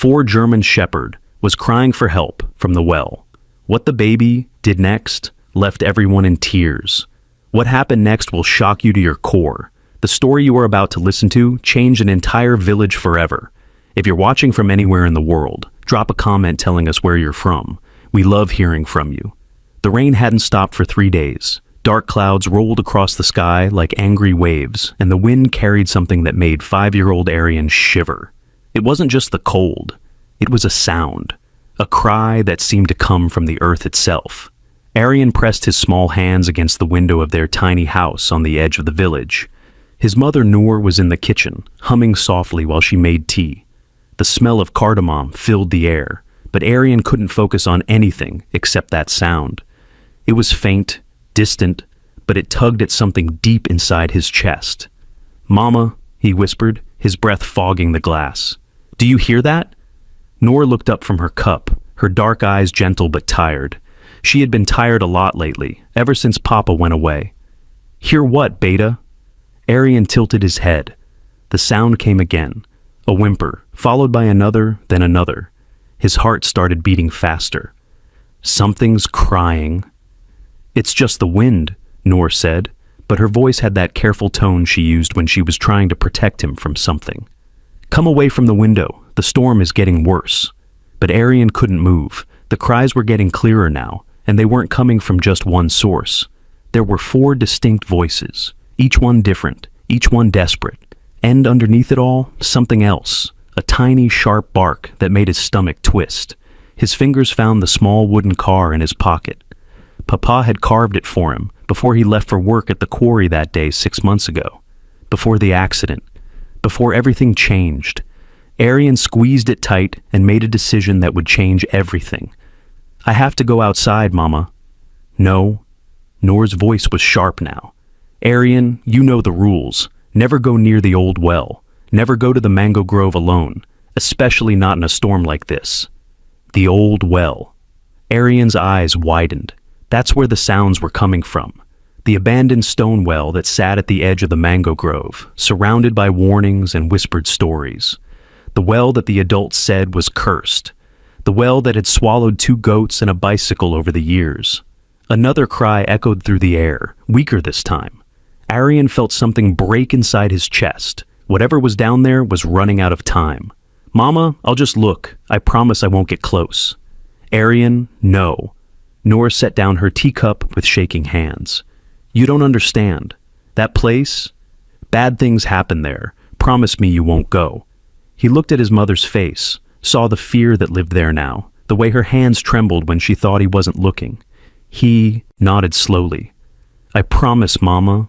4 German Shepherd, was crying for help from the well. What the baby did next left everyone in tears. What happened next will shock you to your core. The story you are about to listen to changed an entire village forever. If you're watching from anywhere in the world, drop a comment telling us where you're from. We love hearing from you. The rain hadn't stopped for 3 days. Dark clouds rolled across the sky like angry waves, and the wind carried something that made 5-year-old Arian shiver. It wasn't just the cold. It was a sound, a cry that seemed to come from the earth itself. Arian pressed his small hands against the window of their tiny house on the edge of the village. His mother Noor was in the kitchen, humming softly while she made tea. The smell of cardamom filled the air, but Arian couldn't focus on anything except that sound. It was faint, distant, but it tugged at something deep inside his chest. "Mama," he whispered, his breath fogging the glass. "Do you hear that?" Noor looked up from her cup, her dark eyes gentle but tired. She had been tired a lot lately, ever since Papa went away. "Hear what, Beta?" Arian tilted his head. The sound came again, a whimper, followed by another, then another. His heart started beating faster. "Something's crying." "It's just the wind," Noor said, but her voice had that careful tone she used when she was trying to protect him from something. "Come away from the window. The storm is getting worse." But Arian couldn't move. The cries were getting clearer now, and they weren't coming from just one source. There were 4 distinct voices, each one different, each one desperate. And underneath it all, something else, a tiny, sharp bark that made his stomach twist. His fingers found the small wooden car in his pocket. Papa had carved it for him before he left for work at the quarry that day 6 months ago. Before the accident. Before everything changed. Arian squeezed it tight and made a decision that would change everything. "I have to go outside, Mama." "No." Noor's voice was sharp now. "Arian, you know the rules. Never go near the old well. Never go to the mango grove alone, especially not in a storm like this." The old well. Arian's eyes widened. That's where the sounds were coming from. The abandoned stone well that sat at the edge of the mango grove, surrounded by warnings and whispered stories. The well that the adults said was cursed. The well that had swallowed 2 goats and a bicycle over the years. Another cry echoed through the air, weaker this time. Arian felt something break inside his chest. Whatever was down there was running out of time. "Mama, I'll just look. I promise I won't get close." "Arian, no." Noor set down her teacup with shaking hands. "You don't understand. That place? Bad things happen there. Promise me you won't go." He looked at his mother's face, saw the fear that lived there now, the way her hands trembled when she thought he wasn't looking. He nodded slowly. "I promise, Mama."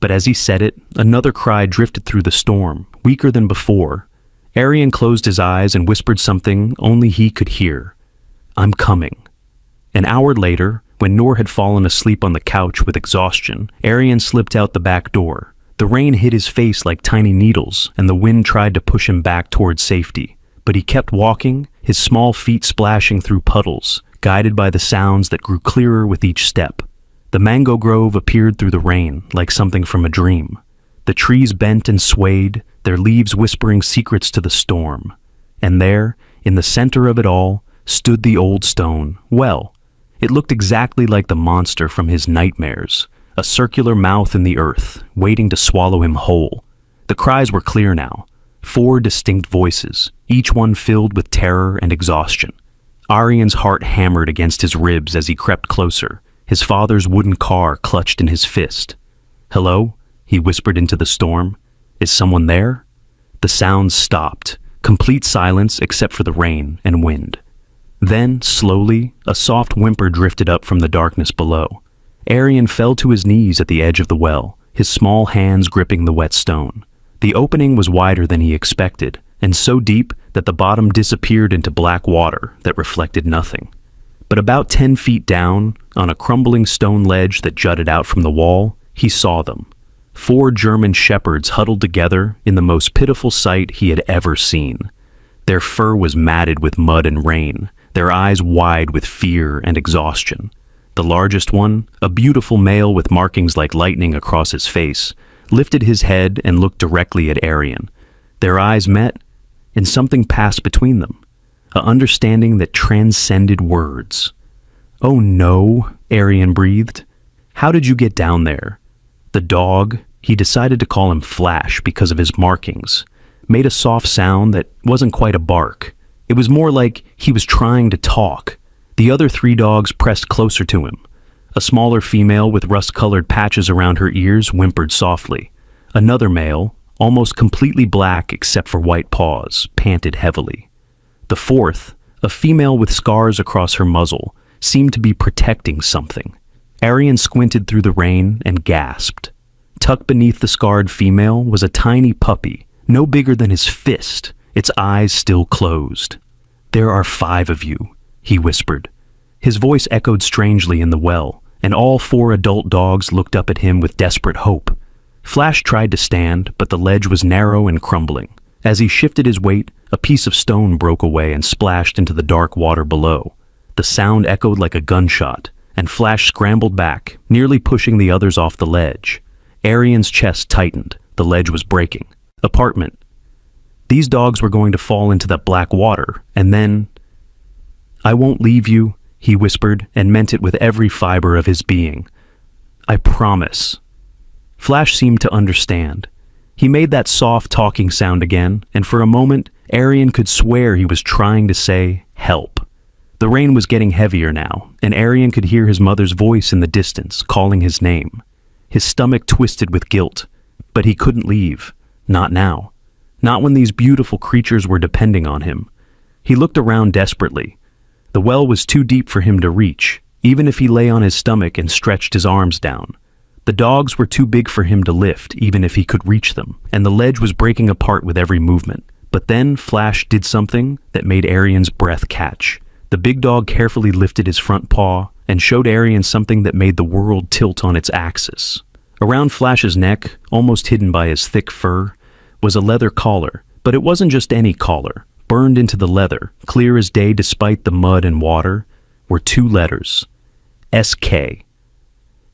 But as he said it, another cry drifted through the storm, weaker than before. Arian closed his eyes and whispered something only he could hear. "I'm coming." An hour later, when Noor had fallen asleep on the couch with exhaustion, Arian slipped out the back door. The rain hit his face like tiny needles, and the wind tried to push him back toward safety. But he kept walking, his small feet splashing through puddles, guided by the sounds that grew clearer with each step. The mango grove appeared through the rain, like something from a dream. The trees bent and swayed, their leaves whispering secrets to the storm. And there, in the center of it all, stood the old stone well. It looked exactly like the monster from his nightmares, a circular mouth in the earth, waiting to swallow him whole. The cries were clear now, 4 distinct voices, each one filled with terror and exhaustion. Arian's heart hammered against his ribs as he crept closer, his father's wooden car clutched in his fist. "Hello?" he whispered into the storm. "Is someone there?" The sounds stopped, complete silence except for the rain and wind. Then, slowly, a soft whimper drifted up from the darkness below. Arian fell to his knees at the edge of the well, his small hands gripping the wet stone. The opening was wider than he expected, and so deep that the bottom disappeared into black water that reflected nothing. But about 10 feet down, on a crumbling stone ledge that jutted out from the wall, he saw them. 4 German shepherds huddled together in the most pitiful sight he had ever seen. Their fur was matted with mud and rain, their eyes wide with fear and exhaustion. The largest one, a beautiful male with markings like lightning across his face, lifted his head and looked directly at Arian. Their eyes met, and something passed between them. a understanding that transcended words. "Oh no," Arian breathed. "How did you get down there?" The dog, he decided to call him Flash because of his markings, made a soft sound that wasn't quite a bark. It was more like he was trying to talk. The other 3 dogs pressed closer to him. A smaller female with rust-colored patches around her ears whimpered softly. Another male, almost completely black except for white paws, panted heavily. The fourth, a female with scars across her muzzle, seemed to be protecting something. Arian squinted through the rain and gasped. Tucked beneath the scarred female was a tiny puppy, no bigger than his fist, its eyes still closed. "There are 5 of you," he whispered. His voice echoed strangely in the well, and all 4 adult dogs looked up at him with desperate hope. Flash tried to stand, but the ledge was narrow and crumbling. As he shifted his weight, a piece of stone broke away and splashed into the dark water below. The sound echoed like a gunshot, and Flash scrambled back, nearly pushing the others off the ledge. Arian's chest tightened. The ledge was breaking. Apartment. These dogs were going to fall into that black water, and then... "I won't leave you," he whispered, and meant it with every fiber of his being. "I promise." Flash seemed to understand. He made that soft talking sound again, and for a moment, Arian could swear he was trying to say, "Help." The rain was getting heavier now, and Arian could hear his mother's voice in the distance, calling his name. His stomach twisted with guilt, but he couldn't leave. Not now. Not when these beautiful creatures were depending on him. He looked around desperately. The well was too deep for him to reach, even if he lay on his stomach and stretched his arms down. The dogs were too big for him to lift, even if he could reach them, and the ledge was breaking apart with every movement. But then Flash did something that made Arian's breath catch. The big dog carefully lifted his front paw and showed Arian something that made the world tilt on its axis. Around Flash's neck, almost hidden by his thick fur, was a leather collar, but it wasn't just any collar. Burned into the leather, clear as day despite the mud and water, were 2 letters. S.K.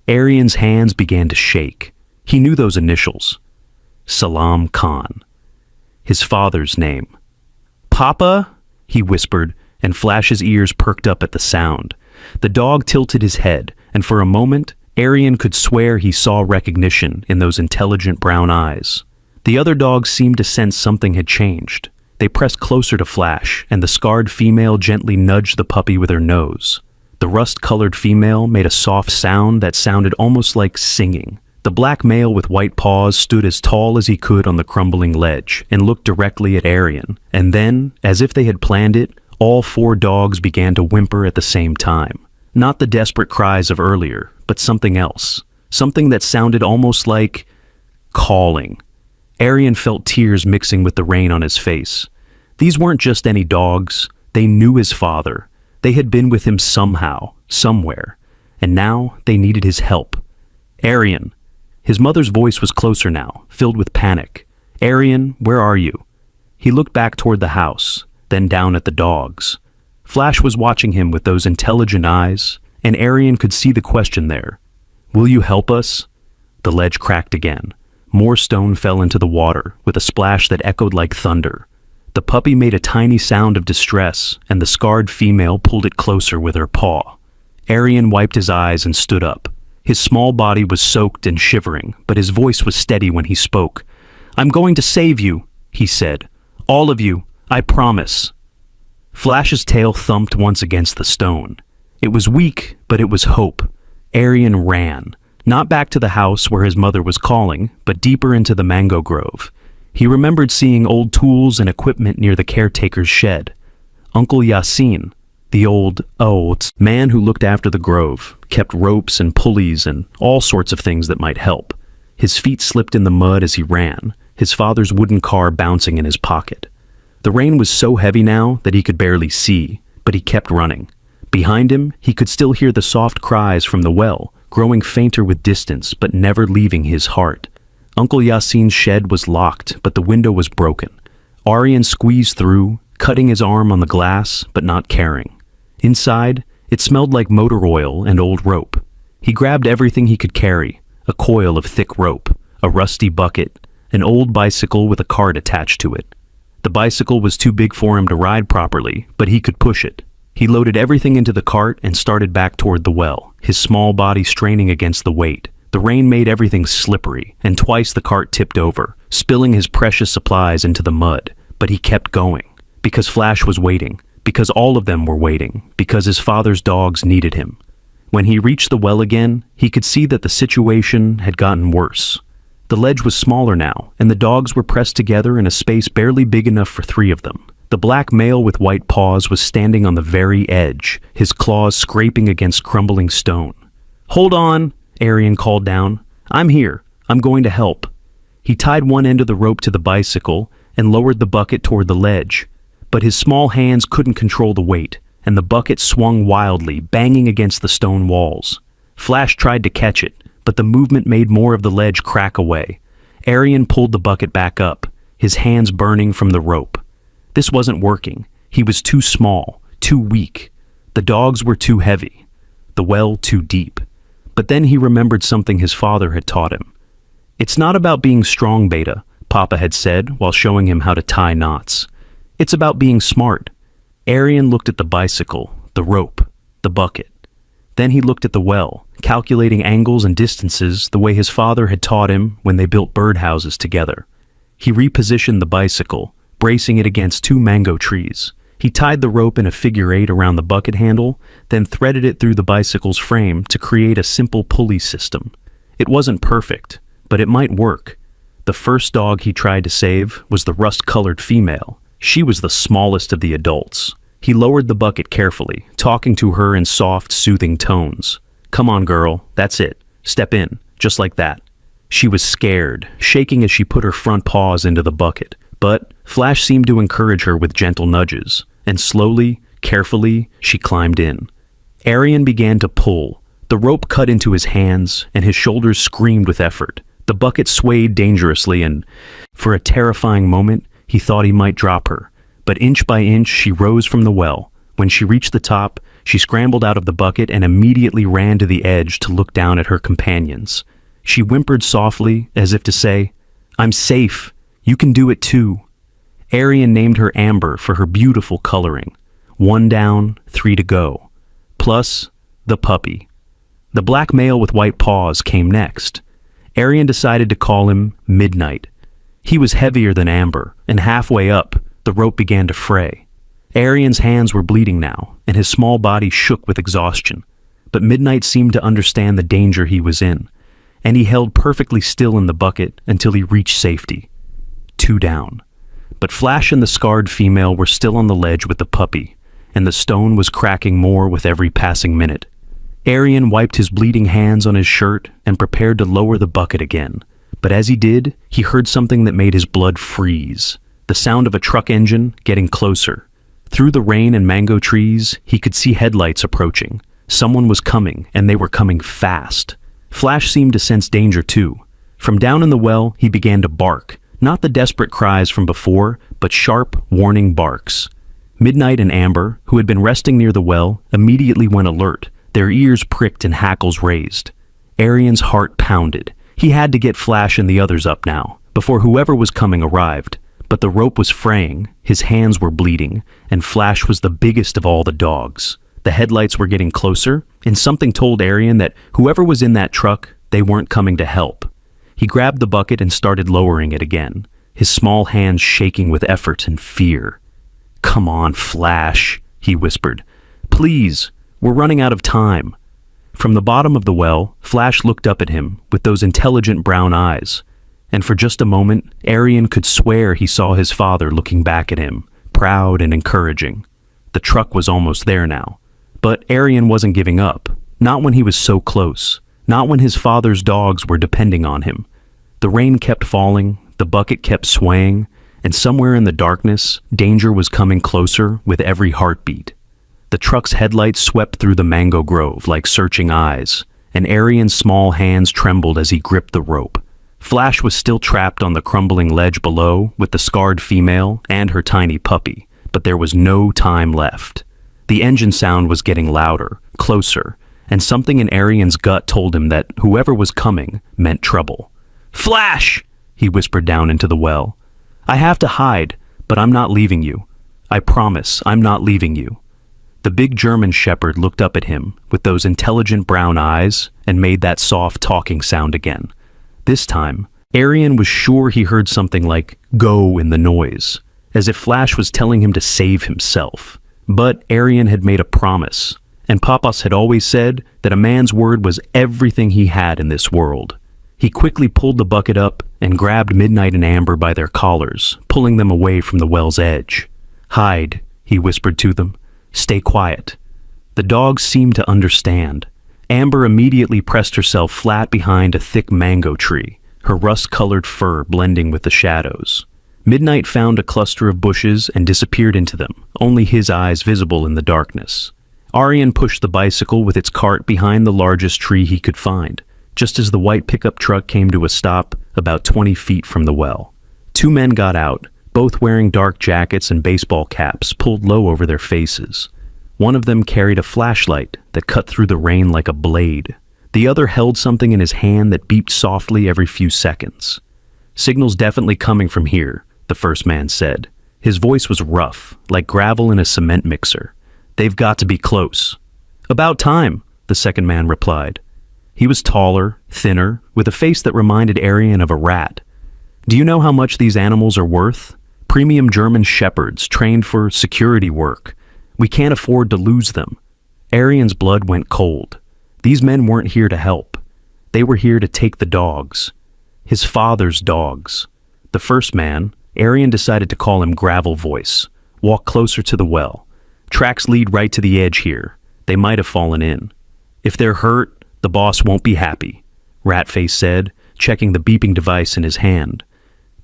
Arian's hands began to shake. He knew those initials. Salam Khan. His father's name. "Papa?" he whispered, and Flash's ears perked up at the sound. The dog tilted his head, and for a moment, Arian could swear he saw recognition in those intelligent brown eyes. The other dogs seemed to sense something had changed. They pressed closer to Flash, and the scarred female gently nudged the puppy with her nose. The rust-colored female made a soft sound that sounded almost like singing. The black male with white paws stood as tall as he could on the crumbling ledge and looked directly at Arian. And then, as if they had planned it, all 4 dogs began to whimper at the same time. Not the desperate cries of earlier, but something else. Something that sounded almost like calling. Arian felt tears mixing with the rain on his face. These weren't just any dogs. They knew his father. They had been with him somehow, somewhere. And now they needed his help. "Arian." His mother's voice was closer now, filled with panic. "Arian, where are you?" He looked back toward the house, then down at the dogs. Flash was watching him with those intelligent eyes, and Arian could see the question there. "Will you help us?" The ledge cracked again. More stone fell into the water, with a splash that echoed like thunder. The puppy made a tiny sound of distress, and the scarred female pulled it closer with her paw. Arian wiped his eyes and stood up. His small body was soaked and shivering, but his voice was steady when he spoke. "I'm going to save you," he said. "All of you, I promise." Flash's tail thumped once against the stone. It was weak, but it was hope. Arian ran. Not back to the house where his mother was calling, but deeper into the mango grove. He remembered seeing old tools and equipment near the caretaker's shed. Uncle Yasin, the old man who looked after the grove, kept ropes and pulleys and all sorts of things that might help. His feet slipped in the mud as he ran, his father's wooden car bouncing in his pocket. The rain was so heavy now that he could barely see, but he kept running. Behind him, he could still hear the soft cries from the well, growing fainter with distance but never leaving his heart. Uncle Yasin's shed was locked, but the window was broken. Arian squeezed through, cutting his arm on the glass, but not caring. Inside, it smelled like motor oil and old rope. He grabbed everything he could carry, a coil of thick rope, a rusty bucket, an old bicycle with a cart attached to it. The bicycle was too big for him to ride properly, but he could push it. He loaded everything into the cart and started back toward the well, his small body straining against the weight. The rain made everything slippery, and twice the cart tipped over, spilling his precious supplies into the mud. But he kept going, because Flash was waiting, because all of them were waiting, because his father's dogs needed him. When he reached the well again, he could see that the situation had gotten worse. The ledge was smaller now, and the dogs were pressed together in a space barely big enough for 3 of them. The black male with white paws was standing on the very edge, his claws scraping against crumbling stone. "Hold on," Arian called down. "I'm here. I'm going to help." He tied one end of the rope to the bicycle and lowered the bucket toward the ledge, but his small hands couldn't control the weight, and the bucket swung wildly, banging against the stone walls. Flash tried to catch it, but the movement made more of the ledge crack away. Arian pulled the bucket back up, his hands burning from the rope. This wasn't working. He was too small, too weak. The dogs were too heavy, the well too deep. But then he remembered something his father had taught him. "It's not about being strong, Beta," Papa had said while showing him how to tie knots. "It's about being smart." Arian looked at the bicycle, the rope, the bucket. Then he looked at the well, calculating angles and distances the way his father had taught him when they built birdhouses together. He repositioned the bicycle, bracing it against 2 mango trees. He tied the rope in a figure 8 around the bucket handle, then threaded it through the bicycle's frame to create a simple pulley system. It wasn't perfect, but it might work. The first dog he tried to save was the rust-colored female. She was the smallest of the adults. He lowered the bucket carefully, talking to her in soft, soothing tones. "Come on, girl, that's it. Step in, just like that." She was scared, shaking as she put her front paws into the bucket. But Flash seemed to encourage her with gentle nudges, and slowly, carefully, she climbed in. Arian began to pull. The rope cut into his hands, and his shoulders screamed with effort. The bucket swayed dangerously, and for a terrifying moment, he thought he might drop her. But inch by inch, she rose from the well. When she reached the top, she scrambled out of the bucket and immediately ran to the edge to look down at her companions. She whimpered softly, as if to say, "I'm safe. You can do it too." Arian named her Amber for her beautiful coloring. 1 down, 3 to go. Plus, the puppy. The black male with white paws came next. Arian decided to call him Midnight. He was heavier than Amber, and halfway up, the rope began to fray. Arian's hands were bleeding now, and his small body shook with exhaustion. But Midnight seemed to understand the danger he was in, and he held perfectly still in the bucket until he reached safety. 2 down. But Flash and the scarred female were still on the ledge with the puppy, and the stone was cracking more with every passing minute. Arian wiped his bleeding hands on his shirt and prepared to lower the bucket again. But as he did, he heard something that made his blood freeze. The sound of a truck engine getting closer. Through the rain and mango trees, he could see headlights approaching. Someone was coming, and they were coming fast. Flash seemed to sense danger too. From down in the well, he began to bark. Not the desperate cries from before, but sharp, warning barks. Midnight and Amber, who had been resting near the well, immediately went alert, their ears pricked and hackles raised. Arian's heart pounded. He had to get Flash and the others up now, before whoever was coming arrived. But the rope was fraying, his hands were bleeding, and Flash was the biggest of all the dogs. The headlights were getting closer, and something told Arian that whoever was in that truck, they weren't coming to help. He grabbed the bucket and started lowering it again, his small hands shaking with effort and fear. "Come on, Flash," he whispered. "Please, we're running out of time." From the bottom of the well, Flash looked up at him with those intelligent brown eyes, and for just a moment, Arian could swear he saw his father looking back at him, proud and encouraging. The truck was almost there now, but Arian wasn't giving up, not when he was so close. Not when his father's dogs were depending on him. The rain kept falling, the bucket kept swaying, and somewhere in the darkness, danger was coming closer with every heartbeat. The truck's headlights swept through the mango grove like searching eyes, and Arian's small hands trembled as he gripped the rope. Flash was still trapped on the crumbling ledge below with the scarred female and her tiny puppy, but there was no time left. The engine sound was getting louder, closer, and something in Arian's gut told him that whoever was coming meant trouble. "Flash!" he whispered down into the well. "I have to hide. "But I'm not leaving you. I promise, I'm not leaving you." The big German shepherd looked up at him with those intelligent brown eyes and made that soft talking sound again. This time, Arian was sure he heard something like "go" in the noise, as if Flash was telling him to save himself. But Arian had made a promise, and Papas had always said that a man's word was everything he had in this world. He quickly pulled the bucket up and grabbed Midnight and Amber by their collars, pulling them away from the well's edge. "Hide," he whispered to them. "Stay quiet." The dogs seemed to understand. Amber immediately pressed herself flat behind a thick mango tree, her rust-colored fur blending with the shadows. Midnight found a cluster of bushes and disappeared into them, only his eyes visible in the darkness. Arian pushed the bicycle with its cart behind the largest tree he could find, just as the white pickup truck came to a stop about 20 feet from the well. Two men got out, both wearing dark jackets and baseball caps pulled low over their faces. One of them carried a flashlight that cut through the rain like a blade. The other held something in his hand that beeped softly every few seconds. "Signal's definitely coming from here," the first man said. His voice was rough, like gravel in a cement mixer. "They've got to be close." "About time," the second man replied. He was taller, thinner, with a face that reminded Arian of a rat. "Do you know how much these animals are worth? Premium German shepherds trained for security work. We can't afford to lose them." Arian's blood went cold. These men weren't here to help. They were here to take the dogs. His father's dogs. The first man, Arian decided to call him Gravel Voice, walked closer to the well. "Tracks lead right to the edge here. They might have fallen in. If they're hurt, the boss won't be happy," Ratface said, checking the beeping device in his hand.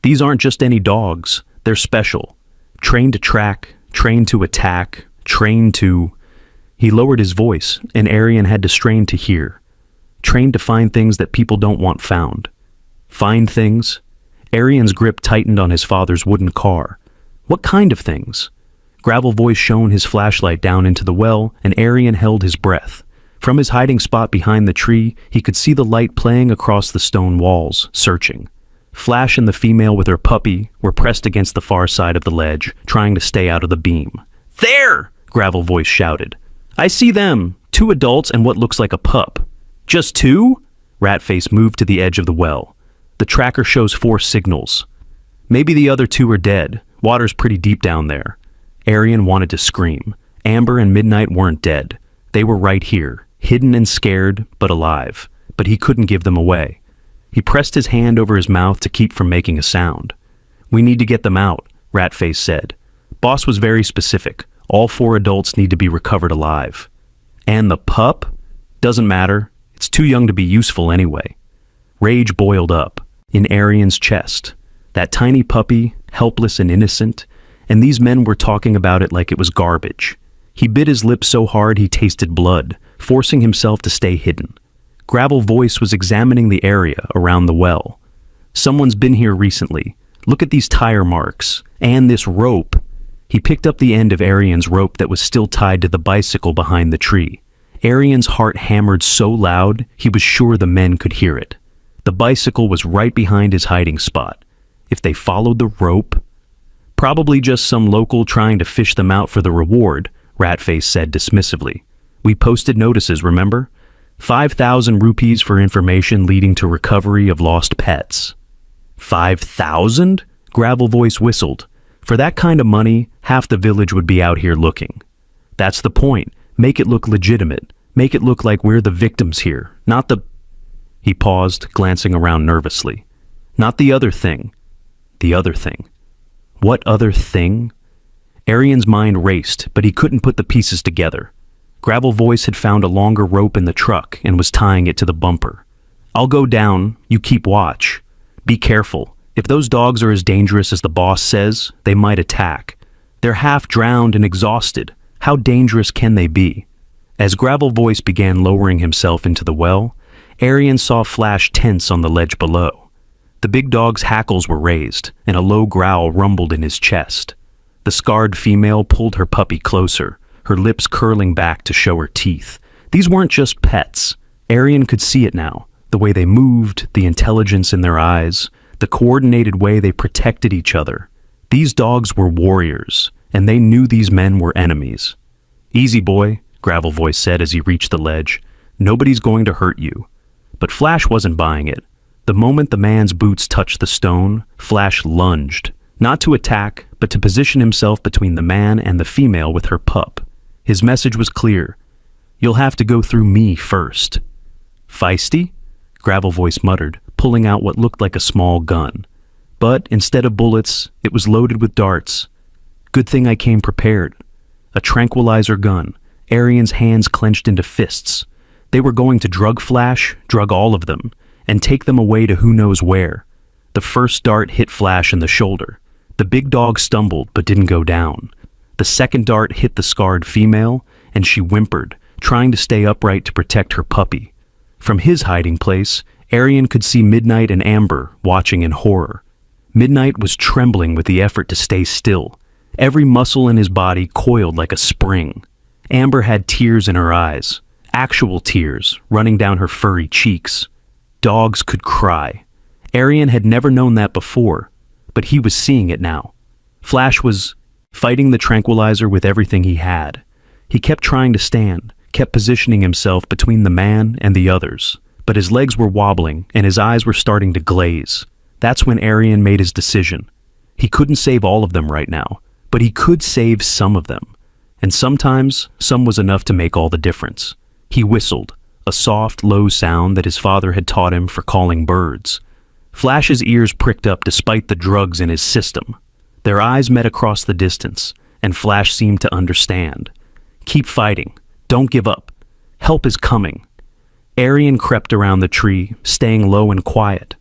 "These aren't just any dogs. They're special. Trained to track, trained to attack, trained to..." He lowered his voice, and Arian had to strain to hear. "Trained to find things that people don't want found." Find things? Arian's grip tightened on his father's wooden car. What kind of things? Gravel Voice shone his flashlight down into the well, and Arian held his breath. From his hiding spot behind the tree, he could see the light playing across the stone walls, searching. Flash and the female with her puppy were pressed against the far side of the ledge, trying to stay out of the beam. "There!" Gravel Voice shouted. "I see them! 2 adults and what looks like a pup." "Just 2? Ratface moved to the edge of the well. The tracker shows 4 signals. "Maybe the other 2 are dead. Water's pretty deep down there." Arian wanted to scream. Amber and Midnight weren't dead. They were right here, hidden and scared, but alive. But he couldn't give them away. He pressed his hand over his mouth to keep from making a sound. "We need to get them out," Ratface said. Boss was very specific. All 4 adults need to be recovered alive. "And the pup? Doesn't matter. It's too young to be useful anyway." Rage boiled up in Arian's chest. That tiny puppy, helpless and innocent, and these men were talking about it like it was garbage. He bit his lip so hard he tasted blood, forcing himself to stay hidden. Gravel Voice was examining the area around the well. "Someone's been here recently. Look at these tire marks. And this rope." He picked up the end of Arian's rope that was still tied to the bicycle behind the tree. Arian's heart hammered so loud he was sure the men could hear it. The bicycle was right behind his hiding spot. If they followed the rope... "Probably just some local trying to fish them out for the reward," Ratface said dismissively. "We posted notices, remember? 5,000 rupees for information leading to recovery of lost pets." 5,000? Gravel Voice whistled. "For that kind of money, half the village would be out here looking." "That's the point. Make it look legitimate. Make it look like we're the victims here, not the..." He paused, glancing around nervously. "Not the other thing." The other thing. What other thing? Arian's mind raced, but he couldn't put the pieces together. Gravel Voice had found a longer rope in the truck and was tying it to the bumper. "I'll go down. You keep watch. Be careful. If those dogs are as dangerous as the boss says, they might attack. They're half drowned and exhausted. How dangerous can they be?" As Gravel Voice began lowering himself into the well, Arian saw Flash tense on the ledge below. The big dog's hackles were raised, and a low growl rumbled in his chest. The scarred female pulled her puppy closer, her lips curling back to show her teeth. These weren't just pets. Arian could see it now, the way they moved, the intelligence in their eyes, the coordinated way they protected each other. These dogs were warriors, and they knew these men were enemies. "Easy, boy," Gravel Voice said as he reached the ledge. "Nobody's going to hurt you." But Flash wasn't buying it. The moment the man's boots touched the stone, Flash lunged, not to attack, but to position himself between the man and the female with her pup. His message was clear. "You'll have to go through me first." "Feisty?" Gravel Voice muttered, pulling out what looked like a small gun. But instead of bullets, it was loaded with darts. "Good thing I came prepared." A tranquilizer gun, Arian's hands clenched into fists. They were going to drug Flash, drug all of them, and take them away to who knows where. The first dart hit Flash in the shoulder. The big dog stumbled but didn't go down. The second dart hit the scarred female, and she whimpered, trying to stay upright to protect her puppy. From his hiding place, Arian could see Midnight and Amber watching in horror. Midnight was trembling with the effort to stay still. Every muscle in his body coiled like a spring. Amber had tears in her eyes, actual tears running down her furry cheeks. Dogs could cry. Arian had never known that before, but he was seeing it now. Flash was fighting the tranquilizer with everything he had. He kept trying to stand, kept positioning himself between the man and the others, but his legs were wobbling and his eyes were starting to glaze. That's when Arian made his decision. He couldn't save all of them right now, but he could save some of them. And sometimes, some was enough to make all the difference. He whistled, a soft, low sound that his father had taught him for calling birds. Flash's ears pricked up despite the drugs in his system. Their eyes met across the distance, and Flash seemed to understand. "Keep fighting. Don't give up. Help is coming." Arian crept around the tree, staying low and quiet.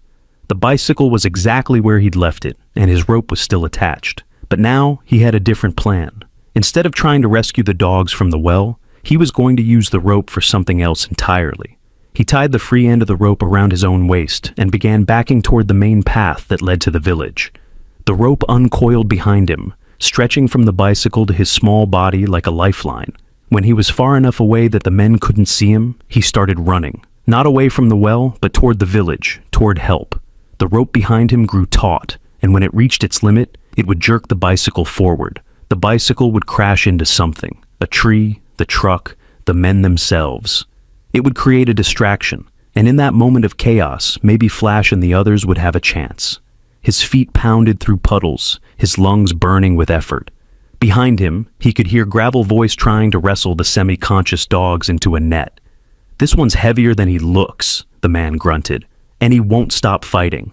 The bicycle was exactly where he'd left it, and his rope was still attached. But now he had a different plan. Instead of trying to rescue the dogs from the well, he was going to use the rope for something else entirely. He tied the free end of the rope around his own waist and began backing toward the main path that led to the village. The rope uncoiled behind him, stretching from the bicycle to his small body like a lifeline. When he was far enough away that the men couldn't see him, he started running. Not away from the well, but toward the village, toward help. The rope behind him grew taut, and when it reached its limit, it would jerk the bicycle forward. The bicycle would crash into something, a tree, the truck, the men themselves. It would create a distraction, and in that moment of chaos, maybe Flash and the others would have a chance. His feet pounded through puddles, his lungs burning with effort. Behind him, he could hear Gravel Voice trying to wrestle the semi-conscious dogs into a net. "This one's heavier than he looks," the man grunted, "and he won't stop fighting."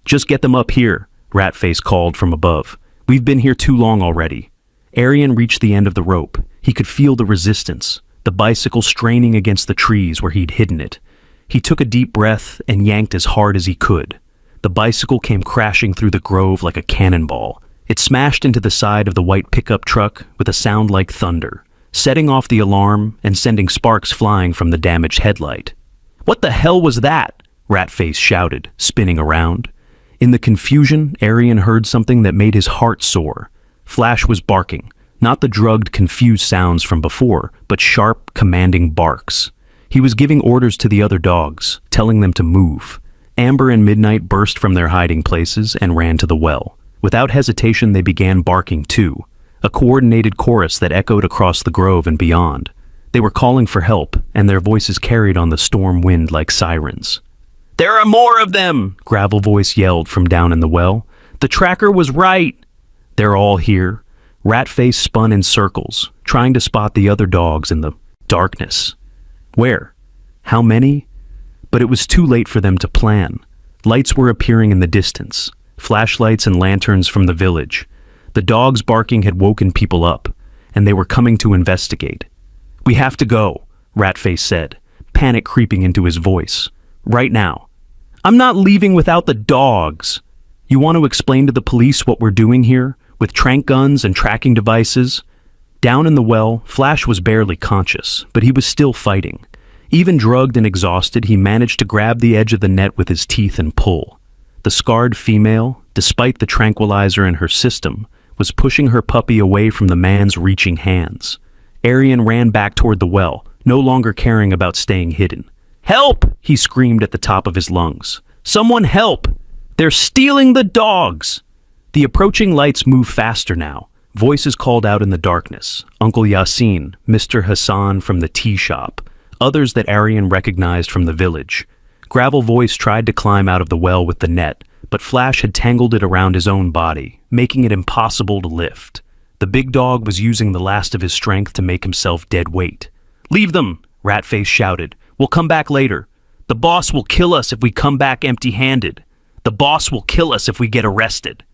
"Just get them up here," Ratface called from above. "We've been here too long already." Arian reached the end of the rope. He could feel the resistance, the bicycle straining against the trees where he'd hidden it. He took a deep breath and yanked as hard as he could. The bicycle came crashing through the grove like a cannonball. It smashed into the side of the white pickup truck with a sound like thunder, setting off the alarm and sending sparks flying from the damaged headlight. "What the hell was that?" Ratface shouted, spinning around. In the confusion, Arian heard something that made his heart soar. Flash was barking, not the drugged, confused sounds from before, but sharp, commanding barks. He was giving orders to the other dogs, telling them to move. Amber and Midnight burst from their hiding places and ran to the well. Without hesitation, they began barking too, a coordinated chorus that echoed across the grove and beyond. They were calling for help, and their voices carried on the storm wind like sirens. "There are more of them!" Gravel Voice yelled from down in the well. "The tracker was right!" "They're all here." Ratface spun in circles, trying to spot the other dogs in the darkness. Where? How many? But it was too late for them to plan. Lights were appearing in the distance, flashlights and lanterns from the village. The dogs barking had woken people up, and they were coming to investigate. "We have to go," Ratface said, panic creeping into his voice. "Right now." "I'm not leaving without the dogs." "You want to explain to the police what we're doing here, with tranq guns and tracking devices?" Down in the well, Flash was barely conscious, but he was still fighting. Even drugged and exhausted, he managed to grab the edge of the net with his teeth and pull. The scarred female, despite the tranquilizer in her system, was pushing her puppy away from the man's reaching hands. Arian ran back toward the well, no longer caring about staying hidden. "Help!" he screamed at the top of his lungs. "Someone help! They're stealing the dogs!" The approaching lights move faster now. Voices called out in the darkness. Uncle Yasin, Mr. Hassan from the tea shop, others that Aryan recognized from the village. Gravel Voice tried to climb out of the well with the net, but Flash had tangled it around his own body, making it impossible to lift. The big dog was using the last of his strength to make himself dead weight. "Leave them!" Ratface shouted. "We'll come back later. The boss will kill us if we come back empty-handed. The boss will kill us if we get arrested."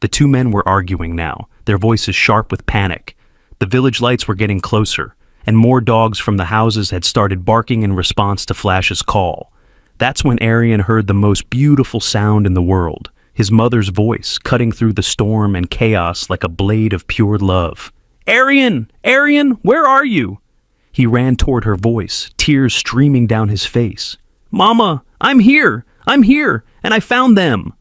The two men were arguing now, their voices sharp with panic. The village lights were getting closer, and more dogs from the houses had started barking in response to Flash's call. That's when Aryan heard the most beautiful sound in the world, his mother's voice cutting through the storm and chaos like a blade of pure love. "Aryan! Aryan, where are you?" He ran toward her voice, tears streaming down his face. "Mama, I'm here, and I found them."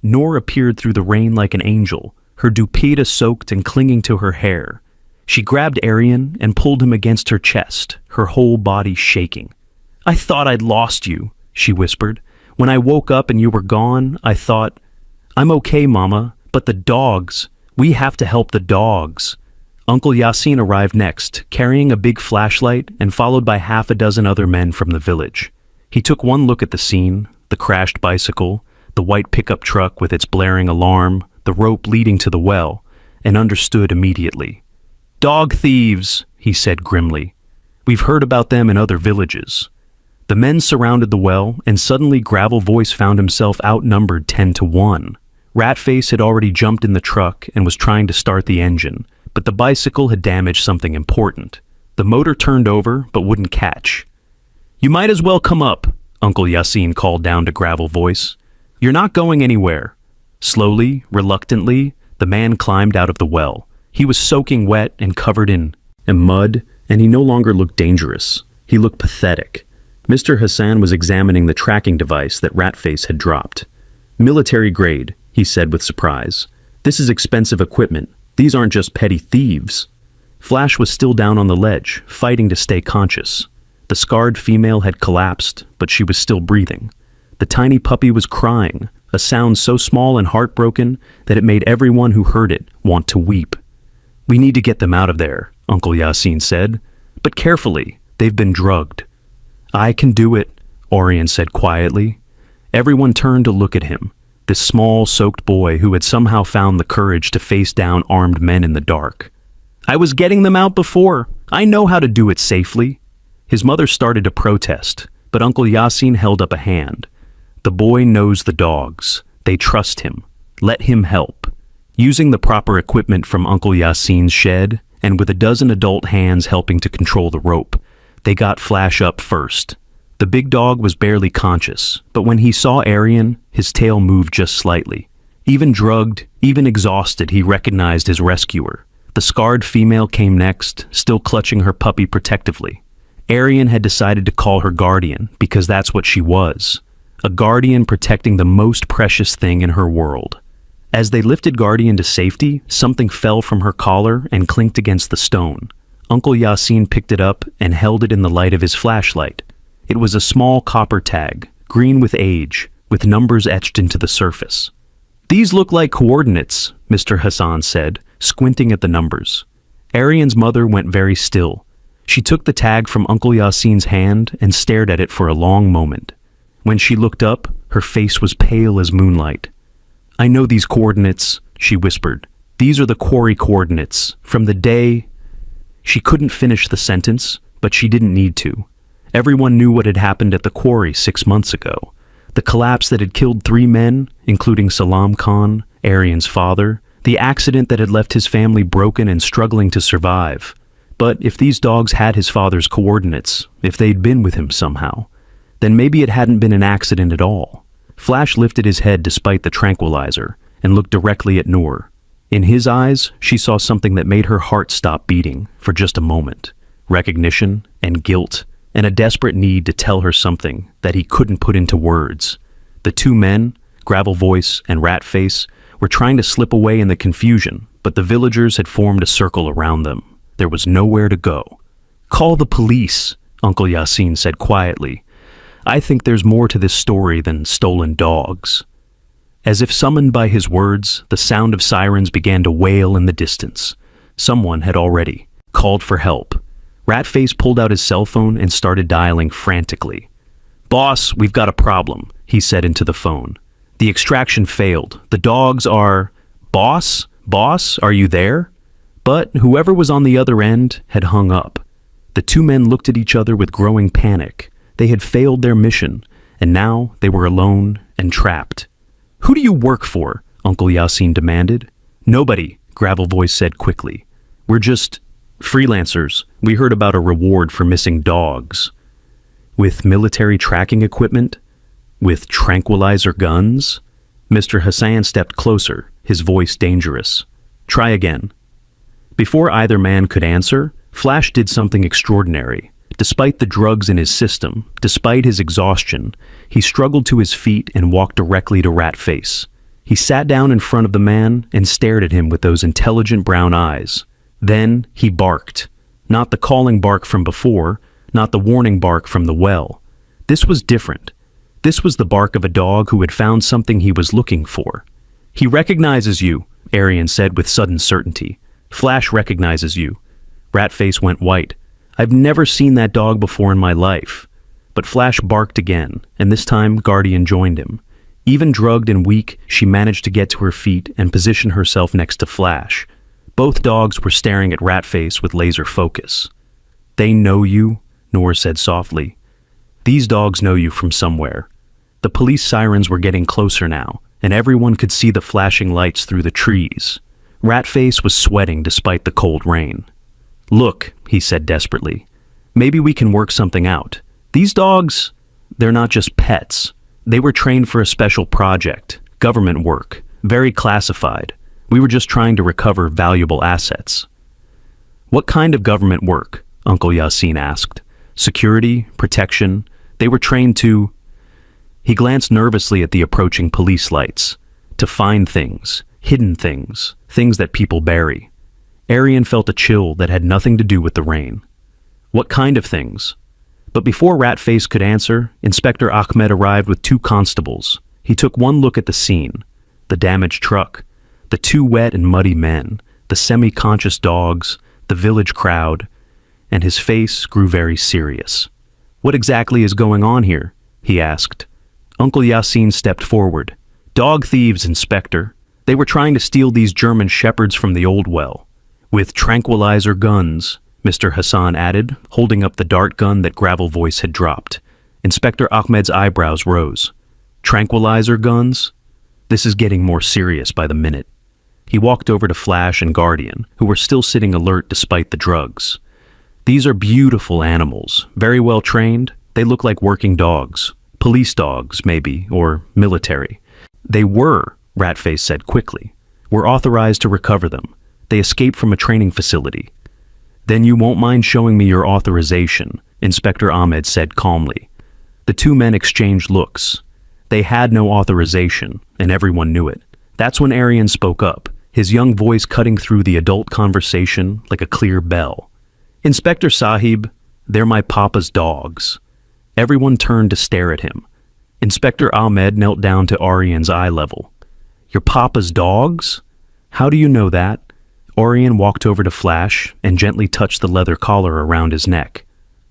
Noor appeared through the rain like an angel, her dupatta soaked and clinging to her hair. She grabbed Aryan and pulled him against her chest, her whole body shaking. "I thought I'd lost you," she whispered. "When I woke up and you were gone, I thought, I'm okay, Mama, but the dogs, we have to help the dogs." Uncle Yasin arrived next, carrying a big flashlight and followed by half a dozen other men from the village. He took one look at the scene, the crashed bicycle, the white pickup truck with its blaring alarm, the rope leading to the well, and understood immediately. "Dog thieves," he said grimly. "We've heard about them in other villages." The men surrounded the well, and suddenly Gravel Voice found himself outnumbered 10-1. Ratface had already jumped in the truck and was trying to start the engine, but the bicycle had damaged something important. The motor turned over, but wouldn't catch. "You might as well come up," Uncle Yasin called down to Gravel Voice. "You're not going anywhere." Slowly, reluctantly, the man climbed out of the well. He was soaking wet and covered in mud, and he no longer looked dangerous. He looked pathetic. Mr. Hassan was examining the tracking device that Ratface had dropped. "Military grade," he said with surprise. "This is expensive equipment. These aren't just petty thieves." Flash was still down on the ledge, fighting to stay conscious. The scarred female had collapsed, but she was still breathing. The tiny puppy was crying, a sound so small and heartbroken that it made everyone who heard it want to weep. "We need to get them out of there," Uncle Yasin said. "But carefully, they've been drugged." "I can do it," Orion said quietly. Everyone turned to look at him, this small, soaked boy who had somehow found the courage to face down armed men in the dark. "I was getting them out before. I know how to do it safely." His mother started to protest, but Uncle Yasin held up a hand. "The boy knows the dogs. They trust him. Let him help." Using the proper equipment from Uncle Yasin's shed, and with a dozen adult hands helping to control the rope, they got Flash up first. The big dog was barely conscious, but when he saw Aryan, his tail moved just slightly. Even drugged, even exhausted, he recognized his rescuer. The scarred female came next, still clutching her puppy protectively. Aryan had decided to call her guardian, because that's what she was. A guardian protecting the most precious thing in her world. As they lifted Guardian to safety, something fell from her collar and clinked against the stone. Uncle Yasin picked it up and held it in the light of his flashlight. It was a small copper tag, green with age, with numbers etched into the surface. "These look like coordinates," Mr. Hassan said, squinting at the numbers. Aryan's mother went very still. She took the tag from Uncle Yasin's hand and stared at it for a long moment. When she looked up, her face was pale as moonlight. "I know these coordinates," she whispered. "These are the quarry coordinates, from the day—" She couldn't finish the sentence, but she didn't need to. Everyone knew what had happened at the quarry 6 months ago. The collapse that had killed 3 men, including Salam Khan, Aryan's father, the accident that had left his family broken and struggling to survive. But if these dogs had his father's coordinates, if they'd been with him somehow, then maybe it hadn't been an accident at all. Flash lifted his head despite the tranquilizer and looked directly at Noor. In his eyes, she saw something that made her heart stop beating for just a moment. Recognition and guilt and a desperate need to tell her something that he couldn't put into words. The 2 men, Gravel Voice and Ratface, were trying to slip away in the confusion, but the villagers had formed a circle around them. There was nowhere to go. "Call the police," Uncle Yasin said quietly. "I think there's more to this story than stolen dogs." As if summoned by his words, the sound of sirens began to wail in the distance. Someone had already called for help. Ratface pulled out his cell phone and started dialing frantically. "Boss, we've got a problem," he said into the phone. "The extraction failed. The dogs are—" "Boss? Boss, are you there?" But whoever was on the other end had hung up. The two men looked at each other with growing panic. They had failed their mission, and now they were alone and trapped. "Who do you work for?" Uncle Yasin demanded. "Nobody," Gravel Voice said quickly. "We're just freelancers. We heard about a reward for missing dogs." "With military tracking equipment? With tranquilizer guns?" Mr. Hassan stepped closer, his voice dangerous. "Try again." Before either man could answer, Flash did something extraordinary. Despite the drugs in his system, despite his exhaustion, he struggled to his feet and walked directly to Ratface. He sat down in front of the man and stared at him with those intelligent brown eyes. Then he barked. Not the calling bark from before, not the warning bark from the well. This was different. This was the bark of a dog who had found something he was looking for. "He recognizes you," Arian said with sudden certainty. "Flash recognizes you." Ratface went white. "I've never seen that dog before in my life." But Flash barked again, and this time Guardian joined him. Even drugged and weak, she managed to get to her feet and position herself next to Flash. Both dogs were staring at Ratface with laser focus. "They know you," Noor said softly. "These dogs know you from somewhere." The police sirens were getting closer now, and everyone could see the flashing lights through the trees. Ratface was sweating despite the cold rain. "Look," he said desperately, "maybe we can work something out. These dogs, they're not just pets. They were trained for a special project, government work, very classified. We were just trying to recover valuable assets." "What kind of government work?" Uncle Yasin asked. "Security, protection? They were trained to—" He glanced nervously at the approaching police lights. "To find things, hidden things, things that people bury." Arian felt a chill that had nothing to do with the rain. "What kind of things?" But before Ratface could answer, Inspector Ahmed arrived with 2 constables. He took one look at the scene. The damaged truck, the 2 wet and muddy men, the semi-conscious dogs, the village crowd, and his face grew very serious. "What exactly is going on here?" he asked. Uncle Yasin stepped forward. "Dog thieves, Inspector. They were trying to steal these German shepherds from the old well. With tranquilizer guns," Mr. Hassan added, holding up the dart gun that Gravel Voice had dropped. Inspector Ahmed's eyebrows rose. "Tranquilizer guns? This is getting more serious by the minute." He walked over to Flash and Guardian, who were still sitting alert despite the drugs. "These are beautiful animals, very well trained. They look like working dogs. Police dogs, maybe, or military." "They were," Ratface said quickly. "We're authorized to recover them. They escaped from a training facility." "Then you won't mind showing me your authorization," Inspector Ahmed said calmly. The 2 men exchanged looks. They had no authorization, and everyone knew it. That's when Arian spoke up, his young voice cutting through the adult conversation like a clear bell. "Inspector Sahib, they're my papa's dogs." Everyone turned to stare at him. Inspector Ahmed knelt down to Arian's eye level. "Your papa's dogs? How do you know that?" Orion walked over to Flash and gently touched the leather collar around his neck.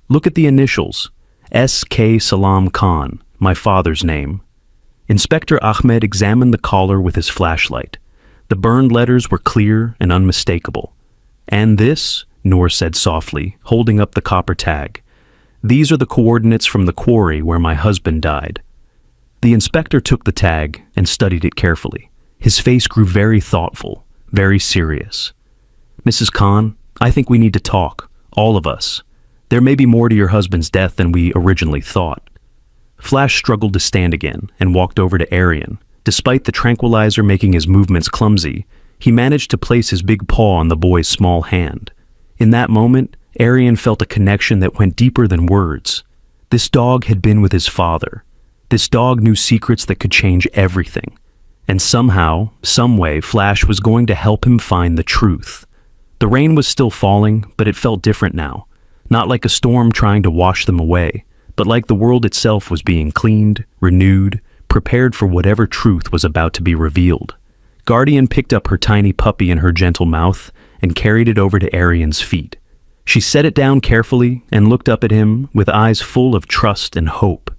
"Look at the initials. S.K. Salam Khan, my father's name." Inspector Ahmed examined the collar with his flashlight. The burned letters were clear and unmistakable. "And this?" Noor said softly, holding up the copper tag. "These are the coordinates from the quarry where my husband died." The inspector took the tag and studied it carefully. His face grew very thoughtful, very serious. "Mrs. Khan, I think we need to talk, all of us. There may be more to your husband's death than we originally thought." Flash struggled to stand again and walked over to Arian. Despite the tranquilizer making his movements clumsy, he managed to place his big paw on the boy's small hand. In that moment, Arian felt a connection that went deeper than words. This dog had been with his father. This dog knew secrets that could change everything. And somehow, someway, Flash was going to help him find the truth. The rain was still falling, but it felt different now. Not like a storm trying to wash them away, but like the world itself was being cleaned, renewed, prepared for whatever truth was about to be revealed. Guardian picked up her tiny puppy in her gentle mouth and carried it over to Arian's feet. She set it down carefully and looked up at him with eyes full of trust and hope.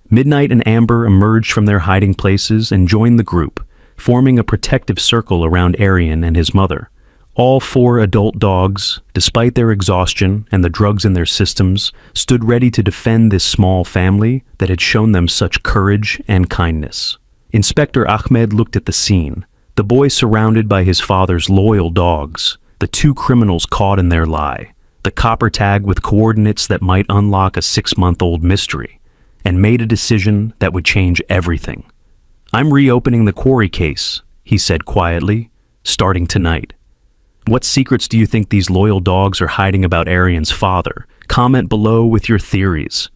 Midnight and Amber emerged from their hiding places and joined the group, forming a protective circle around Arian and his mother. All 4 adult dogs, despite their exhaustion and the drugs in their systems, stood ready to defend this small family that had shown them such courage and kindness. Inspector Ahmed looked at the scene, the boy surrounded by his father's loyal dogs, the 2 criminals caught in their lie, the copper tag with coordinates that might unlock a 6-month-old mystery, and made a decision that would change everything. "I'm reopening the quarry case," he said quietly, "starting tonight. What secrets do you think these loyal dogs are hiding about Arian's father? Comment below with your theories."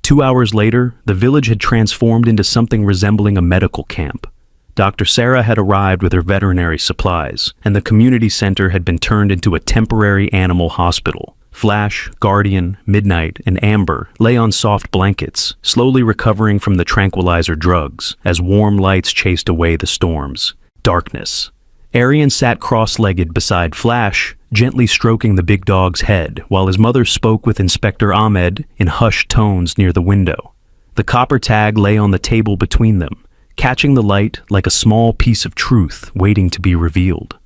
2 hours later, the village had transformed into something resembling a medical camp. Dr. Sarah had arrived with her veterinary supplies, and the community center had been turned into a temporary animal hospital. Flash, Guardian, Midnight, and Amber lay on soft blankets, slowly recovering from the tranquilizer drugs as warm lights chased away the storms. Darkness. Arian sat cross-legged beside Flash, gently stroking the big dog's head, while his mother spoke with Inspector Ahmed in hushed tones near the window. The copper tag lay on the table between them, catching the light like a small piece of truth waiting to be revealed.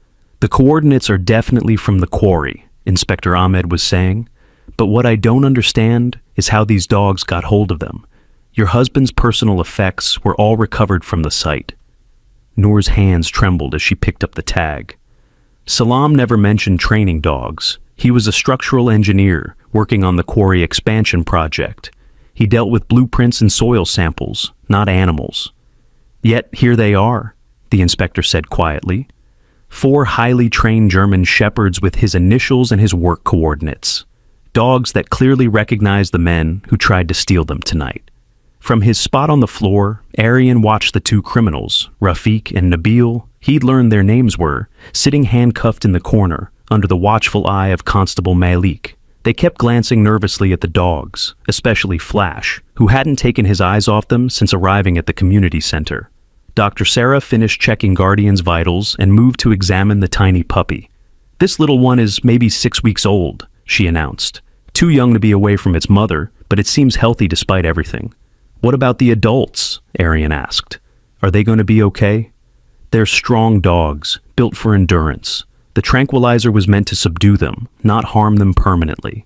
"The coordinates are definitely from the quarry," Inspector Ahmed was saying, "but what I don't understand is how these dogs got hold of them. Your husband's personal effects were all recovered from the site." Noor's hands trembled as she picked up the tag. Salam never mentioned training dogs. He was a structural engineer working on the quarry expansion project. He dealt with blueprints and soil samples, not animals. "Yet here they are," the inspector said quietly. 4 highly trained German shepherds with his initials and his work coordinates. Dogs that clearly recognized the men who tried to steal them tonight. From his spot on the floor, Arian watched the 2 criminals, Rafiq and Nabil, he'd learned their names were, sitting handcuffed in the corner, under the watchful eye of Constable Malik. They kept glancing nervously at the dogs, especially Flash, who hadn't taken his eyes off them since arriving at the community center. Dr. Sarah finished checking Guardian's vitals and moved to examine the tiny puppy. "This little one is maybe 6 weeks old," she announced. "Too young to be away from its mother, but it seems healthy despite everything." "What about the adults?" Arian asked. "Are they going to be okay?" "They're strong dogs, built for endurance. The tranquilizer was meant to subdue them, not harm them permanently.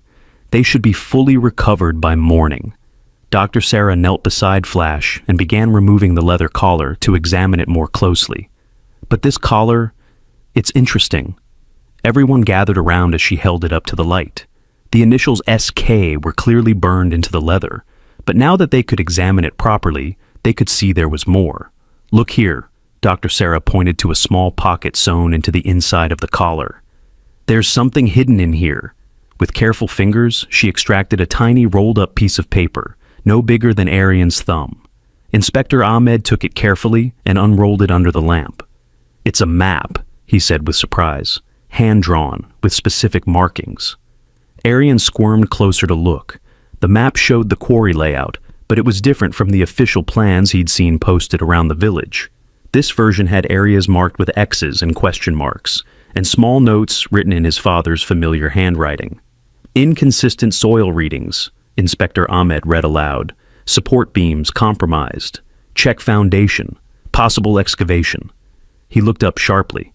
They should be fully recovered by morning." Dr. Sarah knelt beside Flash and began removing the leather collar to examine it more closely. "But this collar, it's interesting." Everyone gathered around as she held it up to the light. The initials SK were clearly burned into the leather, but now that they could examine it properly, they could see there was more. "Look here," Dr. Sarah pointed to a small pocket sewn into the inside of the collar. "There's something hidden in here." With careful fingers, she extracted a tiny rolled-up piece of paper, no bigger than Arian's thumb. Inspector Ahmed took it carefully and unrolled it under the lamp. "It's a map," he said with surprise, hand-drawn, with specific markings. Arian squirmed closer to look. The map showed the quarry layout, but it was different from the official plans he'd seen posted around the village. This version had areas marked with X's and question marks, and small notes written in his father's familiar handwriting. "Inconsistent soil readings," Inspector Ahmed read aloud. "Support beams compromised. Check foundation. Possible excavation." He looked up sharply.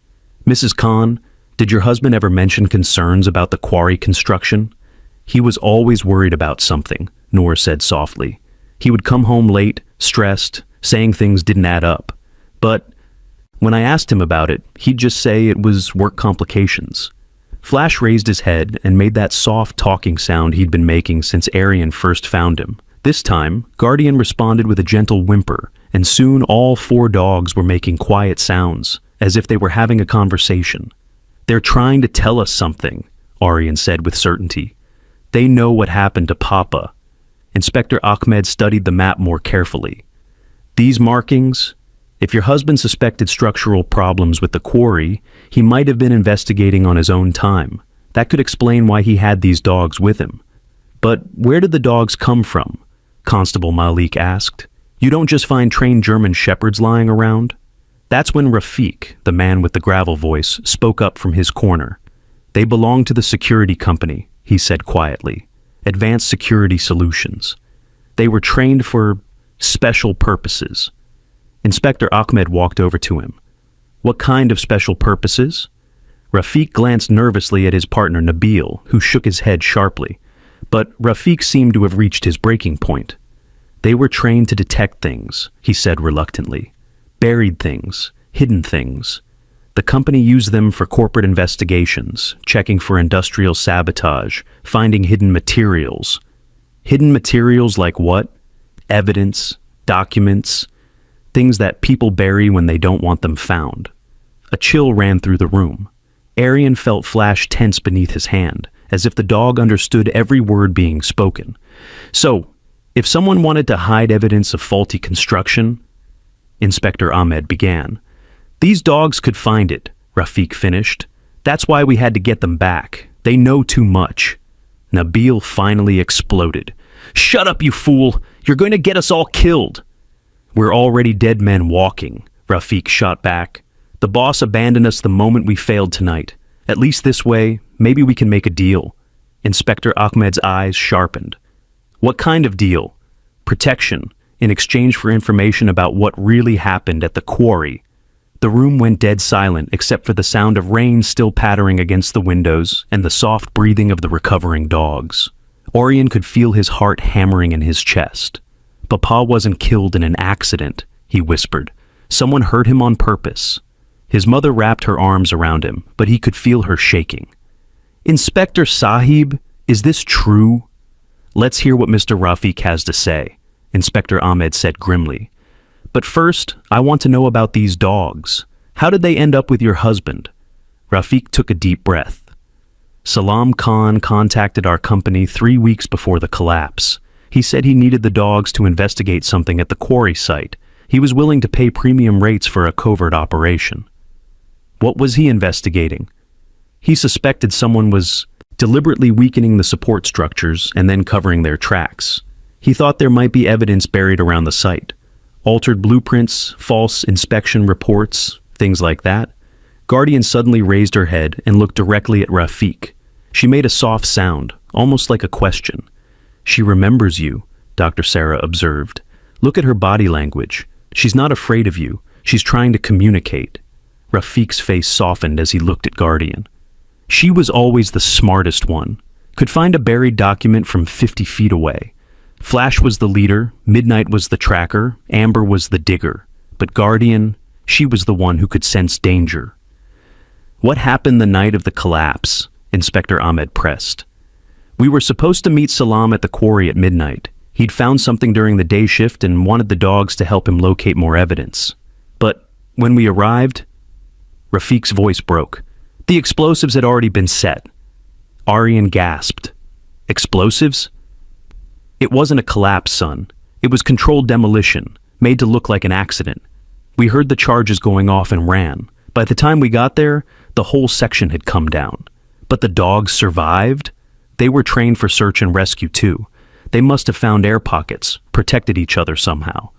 "Mrs. Khan, did your husband ever mention concerns about the quarry construction?" "He was always worried about something," Noor said softly. "He would come home late, stressed, saying things didn't add up. But when I asked him about it, he'd just say it was work complications." Flash raised his head and made that soft talking sound he'd been making since Arian first found him. This time, Guardian responded with a gentle whimper, and soon all 4 dogs were making quiet sounds, as if they were having a conversation. "They're trying to tell us something," Arian said with certainty. "They know what happened to Papa." Inspector Ahmed studied the map more carefully. "These markings? If your husband suspected structural problems with the quarry, he might have been investigating on his own time. That could explain why he had these dogs with him." "But where did the dogs come from?" Constable Malik asked. You don't just find trained German shepherds lying around. That's when Rafik, the man with the gravel voice, spoke up from his corner. They belong to the security company, he said quietly. Advanced Security Solutions. They were trained for special purposes. Inspector Ahmed walked over to him. What kind of special purposes? Rafik glanced nervously at his partner Nabil, who shook his head sharply. But Rafik seemed to have reached his breaking point. They were trained to detect things, he said reluctantly. Buried things, hidden things. The company used them for corporate investigations, checking for industrial sabotage, finding hidden materials. Hidden materials like what? Evidence, documents, things that people bury when they don't want them found. A chill ran through the room. Arian felt Flash tense beneath his hand, as if the dog understood every word being spoken. So, if someone wanted to hide evidence of faulty construction, Inspector Ahmed began. These dogs could find it, Rafik finished. That's why we had to get them back. They know too much. Nabil finally exploded. Shut up, you fool! You're going to get us all killed! We're already dead men walking, Rafik shot back. The boss abandoned us the moment we failed tonight. At least this way, maybe we can make a deal. Inspector Ahmed's eyes sharpened. What kind of deal? Protection, in exchange for information about what really happened at the quarry. The room went dead silent except for the sound of rain still pattering against the windows and the soft breathing of the recovering dogs. Orion could feel his heart hammering in his chest. Papa wasn't killed in an accident, he whispered. Someone hurt him on purpose. His mother wrapped her arms around him, but he could feel her shaking. Inspector Sahib, is this true? Let's hear what Mr. Rafik has to say, Inspector Ahmed said grimly. But first, I want to know about these dogs. How did they end up with your husband? Rafik took a deep breath. Salam Khan contacted our company 3 weeks before the collapse. He said he needed the dogs to investigate something at the quarry site. He was willing to pay premium rates for a covert operation. What was he investigating? He suspected someone was deliberately weakening the support structures and then covering their tracks. He thought there might be evidence buried around the site. Altered blueprints, false inspection reports, things like that. Guardian suddenly raised her head and looked directly at Rafik. She made a soft sound, almost like a question. She remembers you, Dr. Sarah observed. Look at her body language. She's not afraid of you. She's trying to communicate. Rafik's face softened as he looked at Guardian. She was always the smartest one. Could find a buried document from 50 feet away. Flash was the leader, Midnight was the tracker, Amber was the digger. But Guardian, she was the one who could sense danger. What happened the night of the collapse? Inspector Ahmed pressed. We were supposed to meet Salam at the quarry at midnight. He'd found something during the day shift and wanted the dogs to help him locate more evidence. But when we arrived, Rafik's voice broke. The explosives had already been set. Arian gasped. Explosives? It wasn't a collapse, son. It was controlled demolition, made to look like an accident. We heard the charges going off and ran. By the time we got there, the whole section had come down. But the dogs survived? They were trained for search and rescue too. They must have found air pockets, protected each other somehow.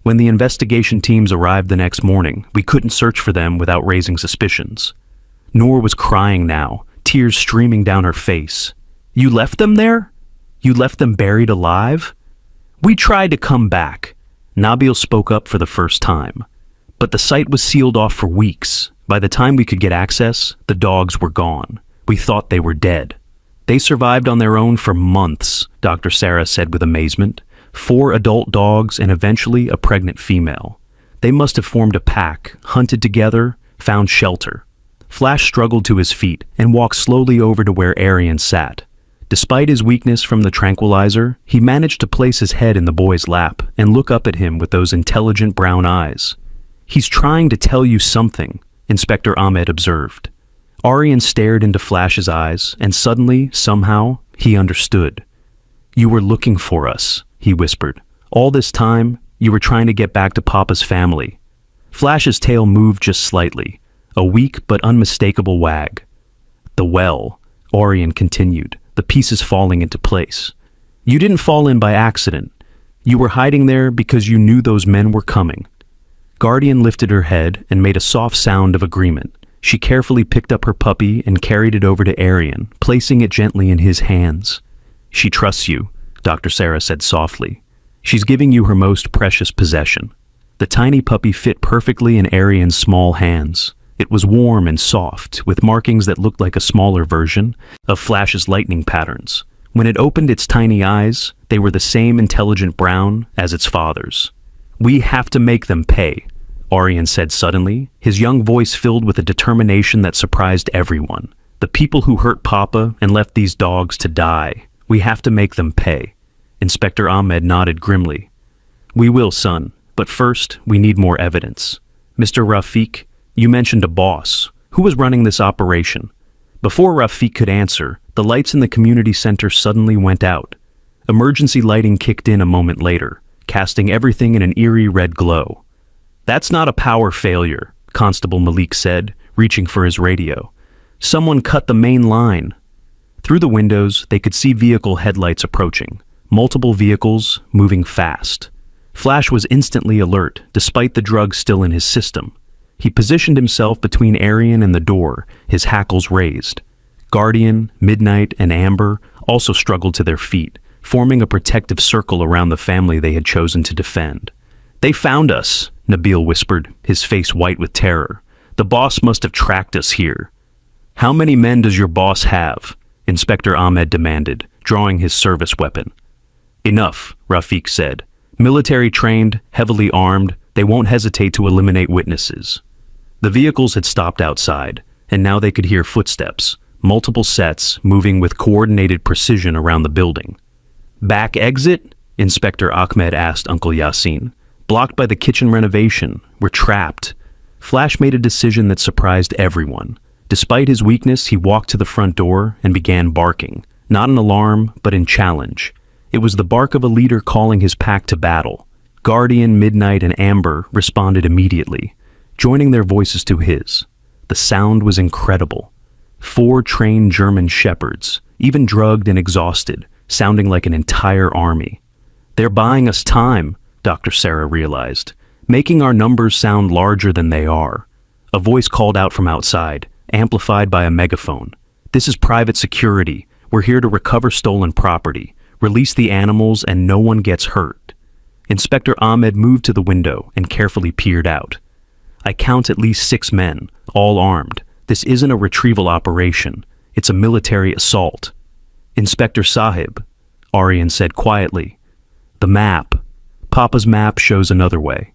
When the investigation teams arrived the next morning, we couldn't search for them without raising suspicions. Noor was crying now, tears streaming down her face. You left them there? You left them buried alive? We tried to come back. Nabil spoke up for the first time. But the site was sealed off for weeks. By the time we could get access, the dogs were gone. We thought they were dead. They survived on their own for months, Dr. Sarah said with amazement. 4 adult dogs and eventually a pregnant female. They must have formed a pack, hunted together, found shelter. Flash struggled to his feet and walked slowly over to where Arian sat. Despite his weakness from the tranquilizer, he managed to place his head in the boy's lap and look up at him with those intelligent brown eyes. He's trying to tell you something, Inspector Ahmed observed. Arian stared into Flash's eyes, and suddenly, somehow, he understood. You were looking for us, he whispered. All this time, you were trying to get back to Papa's family. Flash's tail moved just slightly, a weak but unmistakable wag. The well, Orion continued, the pieces falling into place. You didn't fall in by accident. You were hiding there because you knew those men were coming." Guardian lifted her head and made a soft sound of agreement. She carefully picked up her puppy and carried it over to Arian, placing it gently in his hands. "She trusts you," Dr. Sarah said softly. "She's giving you her most precious possession." The tiny puppy fit perfectly in Arian's small hands. It was warm and soft, with markings that looked like a smaller version of Flash's lightning patterns. When it opened its tiny eyes, they were the same intelligent brown as its father's. "We have to make them pay," Arian said suddenly, his young voice filled with a determination that surprised everyone. "The people who hurt Papa and left these dogs to die, we have to make them pay." Inspector Ahmed nodded grimly. "We will, son, but first we need more evidence. Mr. Rafiq, you mentioned a boss. Who was running this operation?" Before Rafiq could answer, the lights in the community center suddenly went out. Emergency lighting kicked in a moment later, casting everything in an eerie red glow. "That's not a power failure," Constable Malik said, reaching for his radio. "Someone cut the main line." Through the windows, they could see vehicle headlights approaching, multiple vehicles moving fast. Flash was instantly alert, despite the drug still in his system. He positioned himself between Arian and the door, his hackles raised. Guardian, Midnight, and Amber also struggled to their feet, forming a protective circle around the family they had chosen to defend. "They found us," Nabil whispered, his face white with terror. "The boss must have tracked us here." "How many men does your boss have?" Inspector Ahmed demanded, drawing his service weapon. "Enough," Rafiq said. "Military trained, heavily armed, they won't hesitate to eliminate witnesses." The vehicles had stopped outside, and now they could hear footsteps, multiple sets moving with coordinated precision around the building. "Back exit?" Inspector Ahmed asked Uncle Yasin. "Blocked by the kitchen renovation. We're trapped." Flash made a decision that surprised everyone. Despite his weakness, he walked to the front door and began barking, not in alarm, but in challenge. It was the bark of a leader calling his pack to battle. Guardian, Midnight, and Amber responded immediately, joining their voices to his. The sound was incredible. 4 trained German shepherds, even drugged and exhausted, sounding like an entire army. "They're buying us time," Dr. Sarah realized, "making our numbers sound larger than they are." A voice called out from outside, amplified by a megaphone. "This is private security. We're here to recover stolen property. Release the animals and no one gets hurt." Inspector Ahmed moved to the window and carefully peered out. "I count at least 6 men, all armed. This isn't a retrieval operation. It's a military assault." "Inspector Sahib," Arian said quietly. "The map. Papa's map shows another way."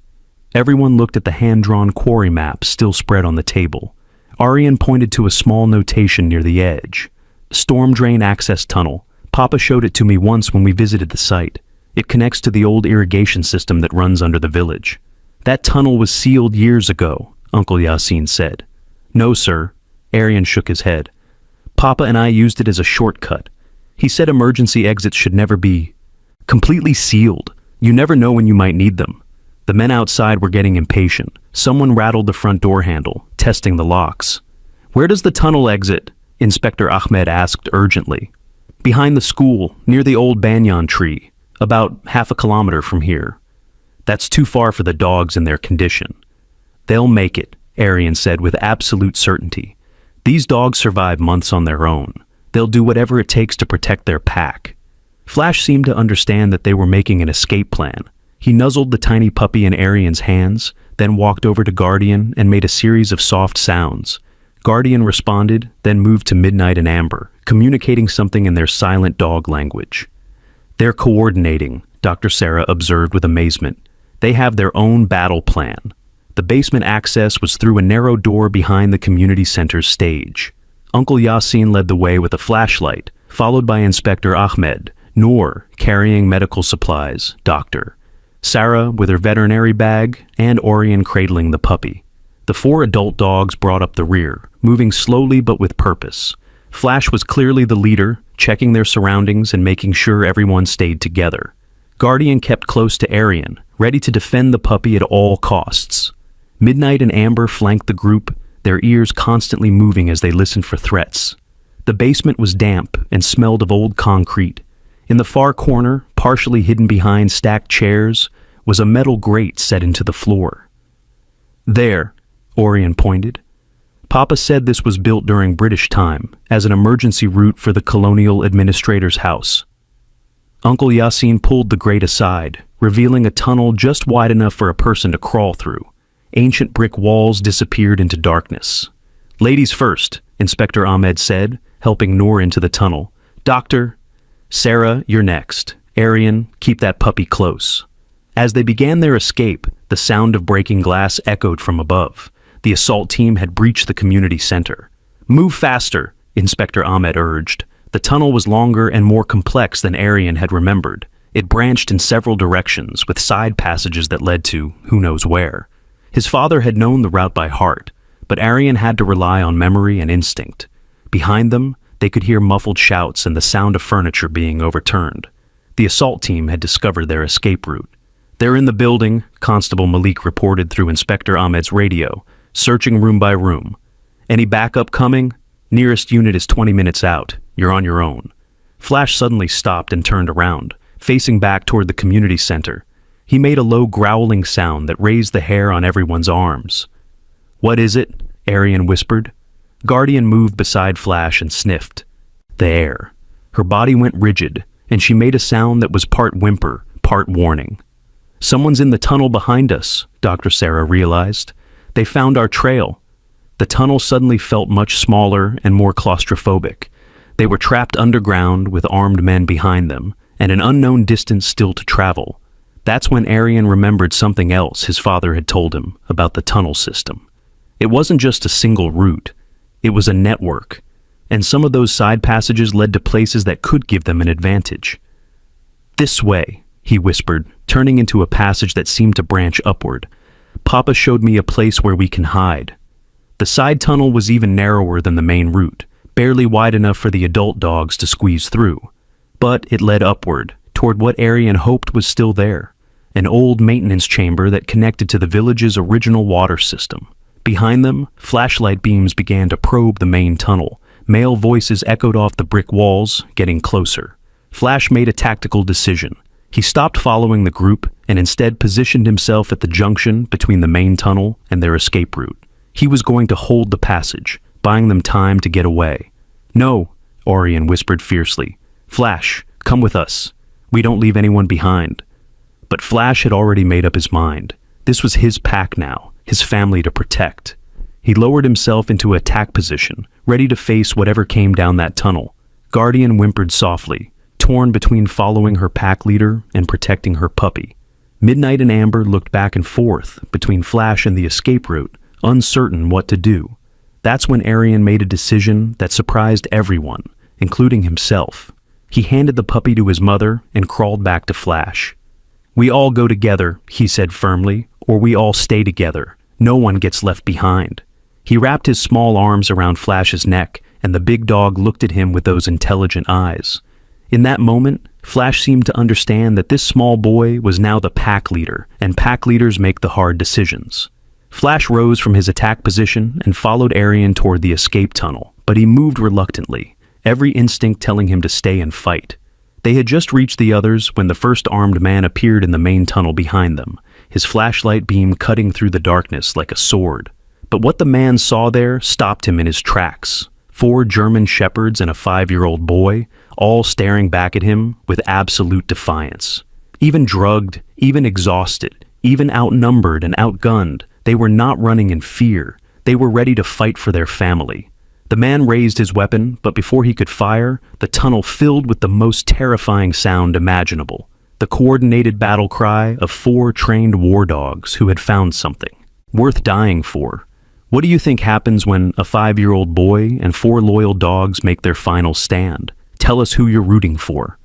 Everyone looked at the hand-drawn quarry map still spread on the table. Arian pointed to a small notation near the edge. "Storm drain access tunnel. Papa showed it to me once when we visited the site. It connects to the old irrigation system that runs under the village." "That tunnel was sealed years ago," Uncle Yasin said. "No, sir." Arian shook his head. "Papa and I used it as a shortcut. He said emergency exits should never be completely sealed. You never know when you might need them." The men outside were getting impatient. Someone rattled the front door handle, testing the locks. "Where does the tunnel exit?" Inspector Ahmed asked urgently. "Behind the school, near the old banyan tree, about half a kilometer from here." "That's too far for the dogs in their condition." "They'll make it," Arian said with absolute certainty. "These dogs survive months on their own. They'll do whatever it takes to protect their pack." Flash seemed to understand that they were making an escape plan. He nuzzled the tiny puppy in Arian's hands, then walked over to Guardian and made a series of soft sounds. Guardian responded, then moved to Midnight and Amber, communicating something in their silent dog language. "They're coordinating," Dr. Sarah observed with amazement. "They have their own battle plan." The basement access was through a narrow door behind the community center's stage. Uncle Yasin led the way with a flashlight, followed by Inspector Ahmed, Noor carrying medical supplies, Doctor, Sarah with her veterinary bag, and Orion cradling the puppy. The 4 adult dogs brought up the rear, moving slowly but with purpose. Flash was clearly the leader, checking their surroundings and making sure everyone stayed together. Guardian kept close to Arian, ready to defend the puppy at all costs. Midnight and Amber flanked the group, their ears constantly moving as they listened for threats. The basement was damp and smelled of old concrete. In the far corner, partially hidden behind stacked chairs, was a metal grate set into the floor. "There," Orion pointed. Papa said this was built during British time as an emergency route for the colonial administrator's house. Uncle Yasin pulled the grate aside, revealing a tunnel just wide enough for a person to crawl through. Ancient brick walls disappeared into darkness. "Ladies first," Inspector Ahmed said, helping Noor into the tunnel. "Doctor, Sarah, you're next. Arian, keep that puppy close." As they began their escape, the sound of breaking glass echoed from above. The assault team had breached the community center. "Move faster," Inspector Ahmed urged. The tunnel was longer and more complex than Arian had remembered. It branched in several directions, with side passages that led to who knows where. His father had known the route by heart, but Arian had to rely on memory and instinct. Behind them, they could hear muffled shouts and the sound of furniture being overturned. The assault team had discovered their escape route. "They're in the building," Constable Malik reported through Inspector Ahmed's radio, searching room by room. "Any backup coming? Nearest unit is 20 minutes out. You're on your own." Flash suddenly stopped and turned around, facing back toward the community center. He made a low growling sound that raised the hair on everyone's arms. "What is it?" Arian whispered. Guardian moved beside Flash and sniffed the air. Her body went rigid, and she made a sound that was part whimper, part warning. "Someone's in the tunnel behind us," Dr. Sarah realized. "They found our trail." The tunnel suddenly felt much smaller and more claustrophobic. They were trapped underground with armed men behind them, and an unknown distance still to travel. That's when Arian remembered something else his father had told him about the tunnel system. It wasn't just a single route. It was a network, and some of those side passages led to places that could give them an advantage. "This way," he whispered, turning into a passage that seemed to branch upward. "Papa showed me a place where we can hide." The side tunnel was even narrower than the main route, barely wide enough for the adult dogs to squeeze through. But it led upward, toward what Arian hoped was still there, an old maintenance chamber that connected to the village's original water system. Behind them, flashlight beams began to probe the main tunnel. Male voices echoed off the brick walls, getting closer. Flash made a tactical decision. He stopped following the group and instead positioned himself at the junction between the main tunnel and their escape route. He was going to hold the passage, buying them time to get away. "No," Orion whispered fiercely. "Flash, come with us. We don't leave anyone behind." But Flash had already made up his mind. This was his pack now, his family to protect. He lowered himself into attack position, ready to face whatever came down that tunnel. Guardian whimpered softly, torn between following her pack leader and protecting her puppy. Midnight and Amber looked back and forth between Flash and the escape route, uncertain what to do. That's when Arian made a decision that surprised everyone, including himself. He handed the puppy to his mother and crawled back to Flash. "We all go together," he said firmly, "or we all stay together. No one gets left behind." He wrapped his small arms around Flash's neck, and the big dog looked at him with those intelligent eyes. In that moment, Flash seemed to understand that this small boy was now the pack leader, and pack leaders make the hard decisions. Flash rose from his attack position and followed Arian toward the escape tunnel, but he moved reluctantly, every instinct telling him to stay and fight. They had just reached the others when the first armed man appeared in the main tunnel behind them, his flashlight beam cutting through the darkness like a sword. But what the man saw there stopped him in his tracks. 4 German shepherds and a 5-year-old boy, all staring back at him with absolute defiance. Even drugged, even exhausted, even outnumbered and outgunned, they were not running in fear. They were ready to fight for their family. The man raised his weapon, but before he could fire, the tunnel filled with the most terrifying sound imaginable. The coordinated battle cry of 4 trained war dogs who had found something worth dying for. What do you think happens when a 5-year-old boy and 4 loyal dogs make their final stand? Tell us who you're rooting for.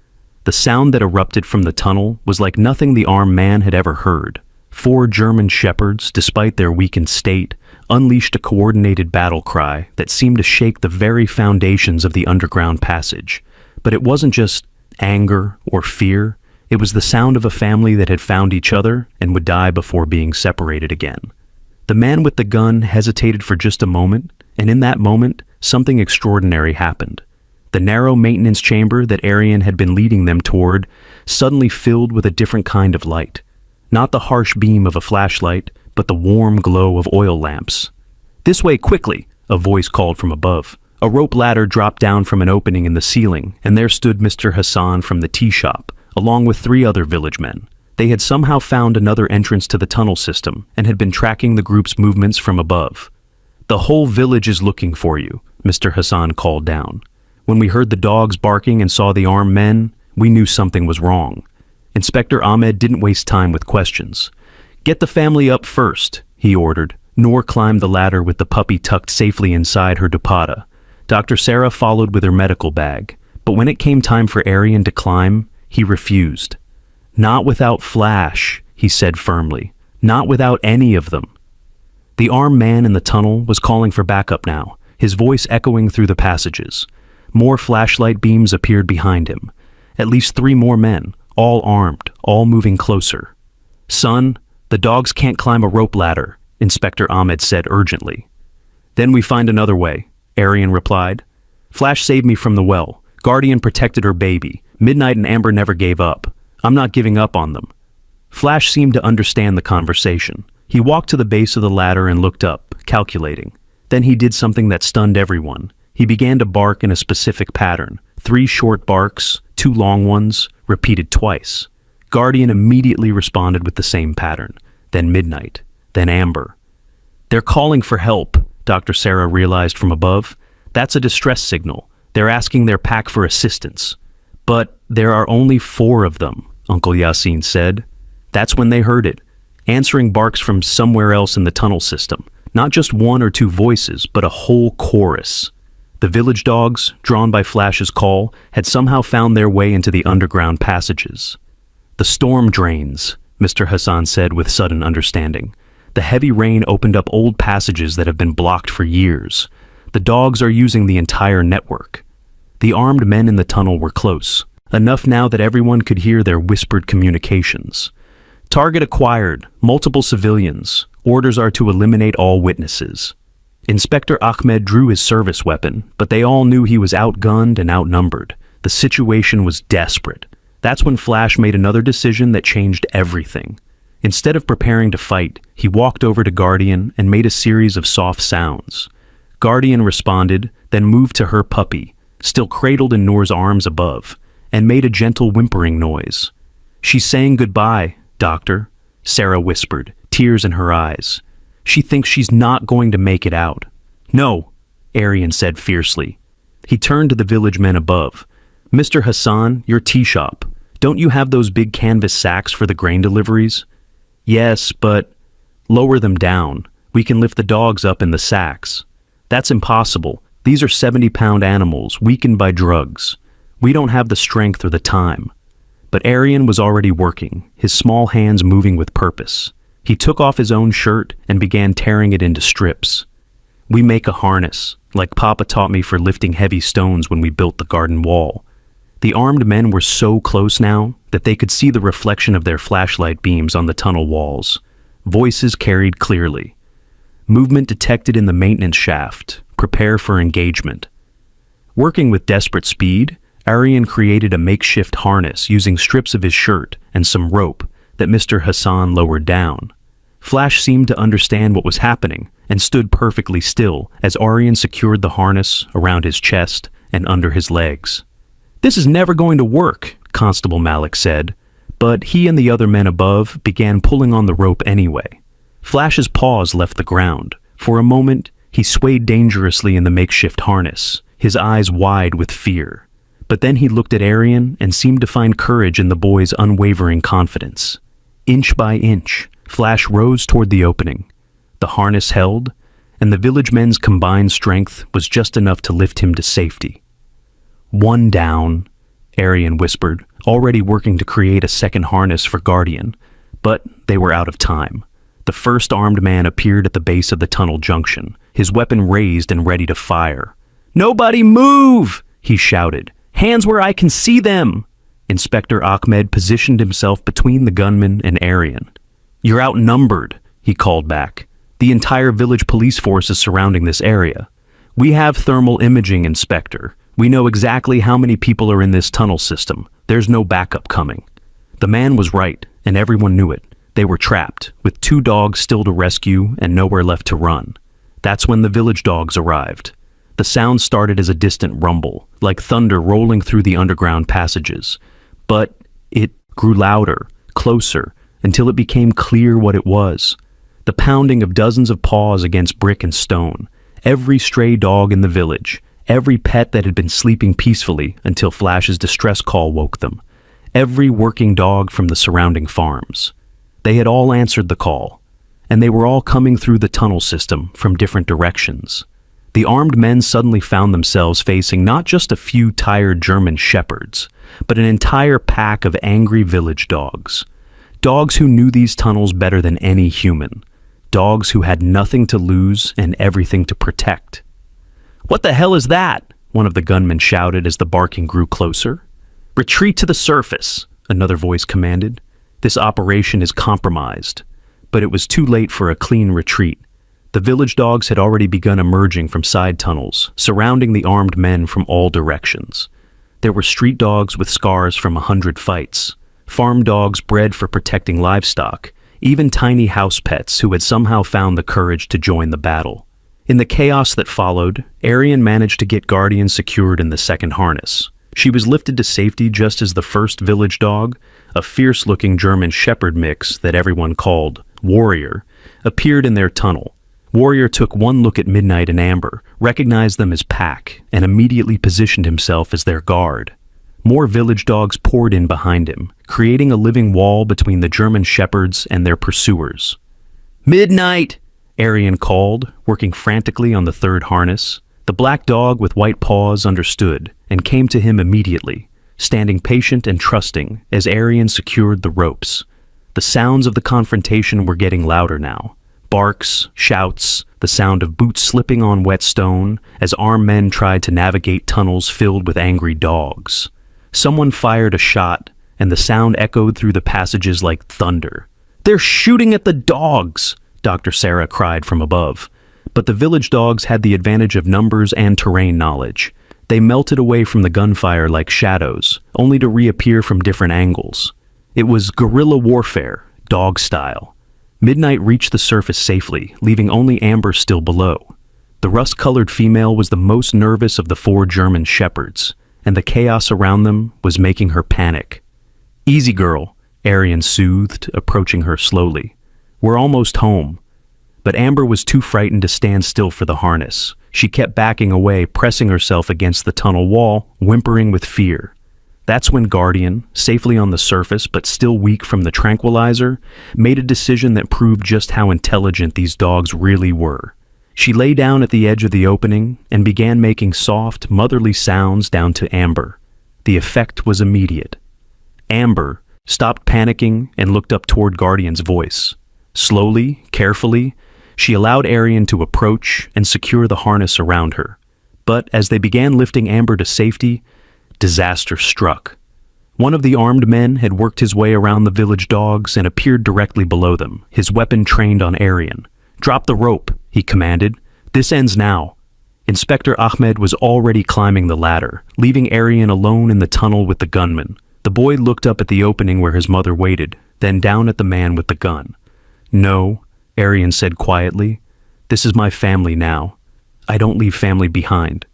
The sound that erupted from the tunnel was like nothing the armed man had ever heard. 4 German shepherds, despite their weakened state, unleashed a coordinated battle cry that seemed to shake the very foundations of the underground passage. But it wasn't just anger or fear. It was the sound of a family that had found each other and would die before being separated again. The man with the gun hesitated for just a moment, and in that moment, something extraordinary happened. The narrow maintenance chamber that Arian had been leading them toward suddenly filled with a different kind of light. Not the harsh beam of a flashlight, but the warm glow of oil lamps. "This way, quickly!" a voice called from above. A rope ladder dropped down from an opening in the ceiling, and there stood Mr. Hassan from the tea shop, along with 3 other village men. They had somehow found another entrance to the tunnel system and had been tracking the group's movements from above. "The whole village is looking for you," Mr. Hassan called down. "When we heard the dogs barking and saw the armed men, we knew something was wrong." Inspector Ahmed didn't waste time with questions. "Get the family up first," he ordered. Noor climbed the ladder with the puppy tucked safely inside her dupatta. Dr. Sarah followed with her medical bag, but when it came time for Arian to climb, he refused. "Not without Flash," he said firmly. "Not without any of them." The armed man in the tunnel was calling for backup now, his voice echoing through the passages. More flashlight beams appeared behind him. At least 3 more men, all armed, all moving closer. "Son, the dogs can't climb a rope ladder," Inspector Ahmed said urgently. "Then we find another way," Arian replied. "Flash saved me from the well. Guardian protected her baby. Midnight and Amber never gave up. I'm not giving up on them." Flash seemed to understand the conversation. He walked to the base of the ladder and looked up, calculating. Then he did something that stunned everyone. He began to bark in a specific pattern. 3 short barks, 2 long ones, repeated twice. Guardian immediately responded with the same pattern. Then Midnight. Then Amber. "They're calling for help," Dr. Sarah realized from above. "That's a distress signal. They're asking their pack for assistance." "But there are only 4 of them," Uncle Yasin said. That's when they heard it. Answering barks from somewhere else in the tunnel system. Not just 1 or 2 voices, but a whole chorus. The village dogs, drawn by Flash's call, had somehow found their way into the underground passages. "The storm drains," Mr. Hassan said with sudden understanding. "The heavy rain opened up old passages that have been blocked for years. The dogs are using the entire network." The armed men in the tunnel were close, enough now that everyone could hear their whispered communications. "Target acquired, multiple civilians. Orders are to eliminate all witnesses." Inspector Ahmed drew his service weapon, but they all knew he was outgunned and outnumbered. The situation was desperate. That's when Flash made another decision that changed everything. Instead of preparing to fight, he walked over to Guardian and made a series of soft sounds. Guardian responded, then moved to her puppy, still cradled in Noor's arms above, and made a gentle whimpering noise. "She's saying goodbye, Doctor," Sarah whispered, tears in her eyes. "She thinks she's not going to make it out." "No," Arian said fiercely. He turned to the village men above. "Mr. Hassan, your tea shop. Don't you have those big canvas sacks for the grain deliveries?" "Yes, but—" "Lower them down. We can lift the dogs up in the sacks." "That's impossible. These are 70-pound animals, weakened by drugs. We don't have the strength or the time." But Arian was already working, his small hands moving with purpose. He took off his own shirt and began tearing it into strips. "We make a harness, like Papa taught me for lifting heavy stones when we built the garden wall." The armed men were so close now that they could see the reflection of their flashlight beams on the tunnel walls. Voices carried clearly. "Movement detected in the maintenance shaft. Prepare for engagement." Working with desperate speed, Arian created a makeshift harness using strips of his shirt and some rope that Mr. Hassan lowered down. Flash seemed to understand what was happening and stood perfectly still as Arian secured the harness around his chest and under his legs. "This is never going to work," Constable Malik said, but he and the other men above began pulling on the rope anyway. Flash's paws left the ground. For a moment, he swayed dangerously in the makeshift harness, his eyes wide with fear. But then he looked at Arian and seemed to find courage in the boy's unwavering confidence. Inch by inch, Flash rose toward the opening. The harness held, and the village men's combined strength was just enough to lift him to safety. "One down," Arian whispered, already working to create a second harness for Guardian. But they were out of time. The first armed man appeared at the base of the tunnel junction, his weapon raised and ready to fire. "Nobody move!" he shouted. "Hands where I can see them!" Inspector Ahmed positioned himself between the gunman and Arian. "You're outnumbered," he called back. "The entire village police force is surrounding this area." "We have thermal imaging, Inspector. We know exactly how many people are in this tunnel system. There's no backup coming." The man was right, and everyone knew it. They were trapped, with 2 dogs still to rescue and nowhere left to run. That's when the village dogs arrived. The sound started as a distant rumble, like thunder rolling through the underground passages. But it grew louder, closer, until it became clear what it was. The pounding of dozens of paws against brick and stone. Every stray dog in the village. Every pet that had been sleeping peacefully until Flash's distress call woke them. Every working dog from the surrounding farms. They had all answered the call, and they were all coming through the tunnel system from different directions. The armed men suddenly found themselves facing not just a few tired German shepherds, but an entire pack of angry village dogs. Dogs who knew these tunnels better than any human. Dogs who had nothing to lose and everything to protect. "What the hell is that?" one of the gunmen shouted as the barking grew closer. "Retreat to the surface," another voice commanded. "This operation is compromised." But it was too late for a clean retreat. The village dogs had already begun emerging from side tunnels, surrounding the armed men from all directions. There were street dogs with scars from 100 fights, farm dogs bred for protecting livestock, even tiny house pets who had somehow found the courage to join the battle. In the chaos that followed, Arian managed to get Guardian secured in the second harness. She was lifted to safety just as the first village dog, a fierce-looking German shepherd mix that everyone called Warrior, appeared in their tunnel. Warrior took one look at Midnight and Amber, recognized them as pack, and immediately positioned himself as their guard. More village dogs poured in behind him, creating a living wall between the German shepherds and their pursuers. "Midnight!" Arian called, working frantically on the third harness. The black dog with white paws understood and came to him immediately, standing patient and trusting as Arian secured the ropes. The sounds of the confrontation were getting louder now. Barks, shouts, the sound of boots slipping on wet stone as armed men tried to navigate tunnels filled with angry dogs. Someone fired a shot, and the sound echoed through the passages like thunder. "They're shooting at the dogs!" Dr. Sarah cried from above. But the village dogs had the advantage of numbers and terrain knowledge. They melted away from the gunfire like shadows, only to reappear from different angles. It was guerrilla warfare, dog style. Midnight reached the surface safely, leaving only Amber still below. The rust-colored female was the most nervous of the 4 German shepherds, and the chaos around them was making her panic. "Easy, girl," Arian soothed, approaching her slowly. "We're almost home." But Amber was too frightened to stand still for the harness. She kept backing away, pressing herself against the tunnel wall, whimpering with fear. That's when Guardian, safely on the surface but still weak from the tranquilizer, made a decision that proved just how intelligent these dogs really were. She lay down at the edge of the opening and began making soft, motherly sounds down to Amber. The effect was immediate. Amber stopped panicking and looked up toward Guardian's voice. Slowly, carefully, she allowed Arian to approach and secure the harness around her. But as they began lifting Amber to safety, disaster struck. One of the armed men had worked his way around the village dogs and appeared directly below them, his weapon trained on Arian. "Drop the rope," he commanded. "This ends now." Inspector Ahmed was already climbing the ladder, leaving Arian alone in the tunnel with the gunman. The boy looked up at the opening where his mother waited, then down at the man with the gun. "No," Arian said quietly. "This is my family now. I don't leave family behind."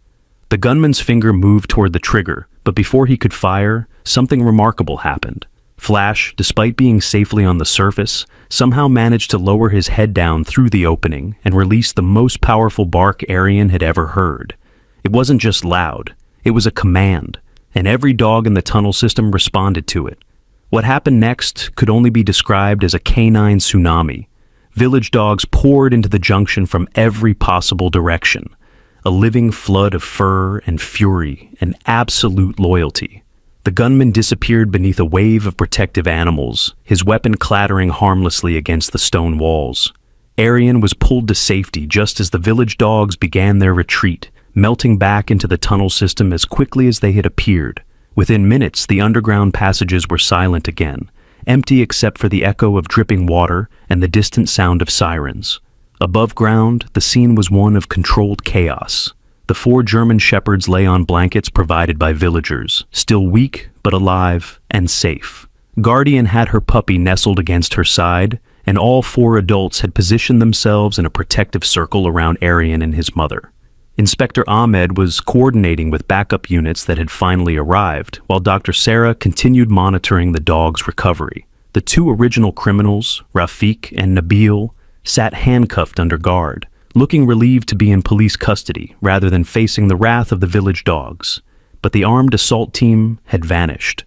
The gunman's finger moved toward the trigger, but before he could fire, something remarkable happened. Flash, despite being safely on the surface, somehow managed to lower his head down through the opening and release the most powerful bark Arian had ever heard. It wasn't just loud, it was a command, and every dog in the tunnel system responded to it. What happened next could only be described as a canine tsunami. Village dogs poured into the junction from every possible direction. A living flood of fur and fury and absolute loyalty. The gunman disappeared beneath a wave of protective animals, his weapon clattering harmlessly against the stone walls. Arian was pulled to safety just as the village dogs began their retreat, melting back into the tunnel system as quickly as they had appeared. Within minutes, the underground passages were silent again, empty except for the echo of dripping water and the distant sound of sirens. Above ground, the scene was one of controlled chaos. The 4 German shepherds lay on blankets provided by villagers, still weak but alive and safe. Guardian had her puppy nestled against her side, and all 4 adults had positioned themselves in a protective circle around Aryan and his mother. Inspector Ahmed was coordinating with backup units that had finally arrived, while Dr. Sarah continued monitoring the dog's recovery. The 2 original criminals, Rafik and Nabil, sat handcuffed under guard, looking relieved to be in police custody rather than facing the wrath of the village dogs. But the armed assault team had vanished.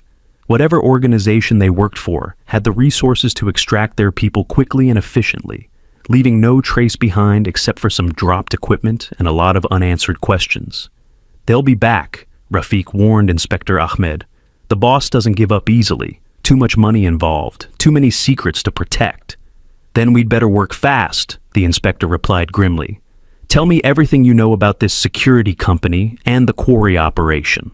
Whatever organization they worked for had the resources to extract their people quickly and efficiently, leaving no trace behind except for some dropped equipment and a lot of unanswered questions. "They'll be back," Rafik warned Inspector Ahmed. "The boss doesn't give up easily. Too much money involved, too many secrets to protect." "Then we'd better work fast," the inspector replied grimly. "Tell me everything you know about this security company and the quarry operation."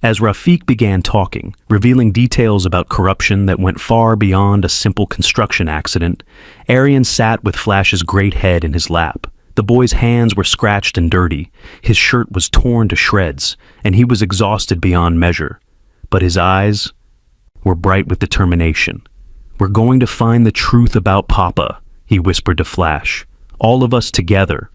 As Rafik began talking, revealing details about corruption that went far beyond a simple construction accident, Aryan sat with Flash's great head in his lap. The boy's hands were scratched and dirty, his shirt was torn to shreds, and he was exhausted beyond measure. But his eyes were bright with determination. "We're going to find the truth about Papa," he whispered to Flash. "All of us together."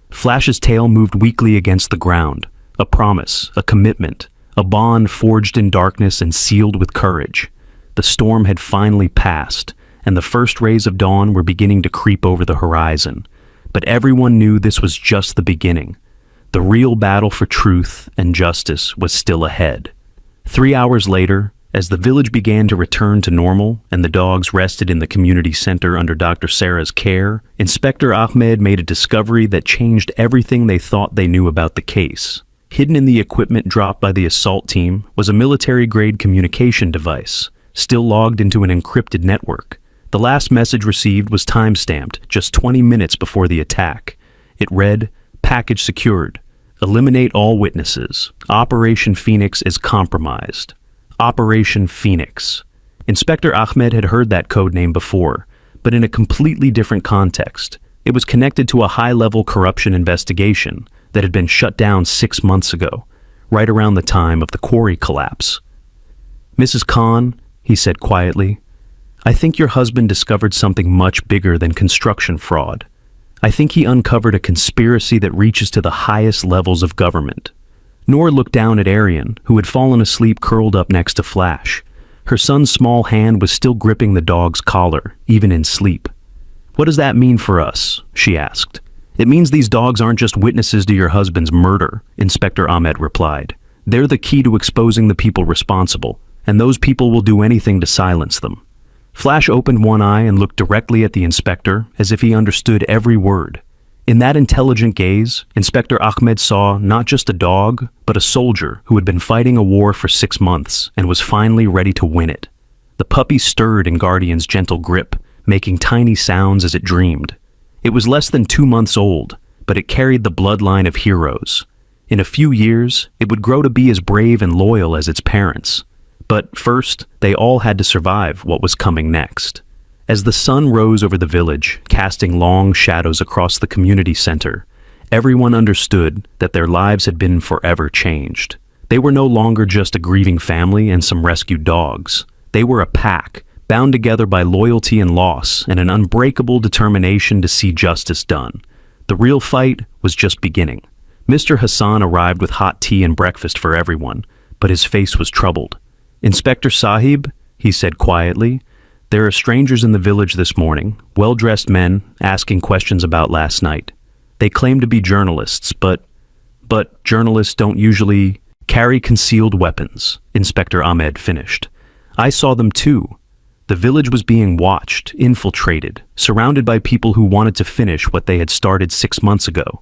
Flash's tail moved weakly against the ground. A promise, a commitment, a bond forged in darkness and sealed with courage. The storm had finally passed, and the first rays of dawn were beginning to creep over the horizon. But everyone knew this was just the beginning. The real battle for truth and justice was still ahead. 3 hours later, as the village began to return to normal and the dogs rested in the community center under Dr. Sarah's care, Inspector Ahmed made a discovery that changed everything they thought they knew about the case. Hidden in the equipment dropped by the assault team was a military-grade communication device, still logged into an encrypted network. The last message received was time-stamped, just 20 minutes before the attack. It read, "Package secured. Eliminate all witnesses. Operation Phoenix is compromised." Operation Phoenix. Inspector Ahmed had heard that code name before, but in a completely different context. It was connected to a high-level corruption investigation that had been shut down 6 months ago, right around the time of the quarry collapse. "Mrs. Khan," he said quietly, "I think your husband discovered something much bigger than construction fraud. I think he uncovered a conspiracy that reaches to the highest levels of government." Noor looked down at Aryan, who had fallen asleep curled up next to Flash. Her son's small hand was still gripping the dog's collar, even in sleep. "What does that mean for us?" she asked. "It means these dogs aren't just witnesses to your husband's murder," Inspector Ahmed replied. "They're the key to exposing the people responsible, and those people will do anything to silence them." Flash opened one eye and looked directly at the inspector as if he understood every word. In that intelligent gaze, Inspector Ahmed saw not just a dog, but a soldier who had been fighting a war for 6 months and was finally ready to win it. The puppy stirred in Guardian's gentle grip, making tiny sounds as it dreamed. It was less than 2 months old, but it carried the bloodline of heroes. In a few years, it would grow to be as brave and loyal as its parents. But first, they all had to survive what was coming next. As the sun rose over the village, casting long shadows across the community center, everyone understood that their lives had been forever changed. They were no longer just a grieving family and some rescued dogs. They were a pack, bound together by loyalty and loss and an unbreakable determination to see justice done. The real fight was just beginning. Mr. Hassan arrived with hot tea and breakfast for everyone, but his face was troubled. "Inspector Sahib," he said quietly, "there are strangers in the village this morning, well-dressed men, asking questions about last night. They claim to be journalists, but journalists don't usually carry concealed weapons," Inspector Ahmed finished. "I saw them too. The village was being watched, infiltrated, surrounded by people who wanted to finish what they had started 6 months ago.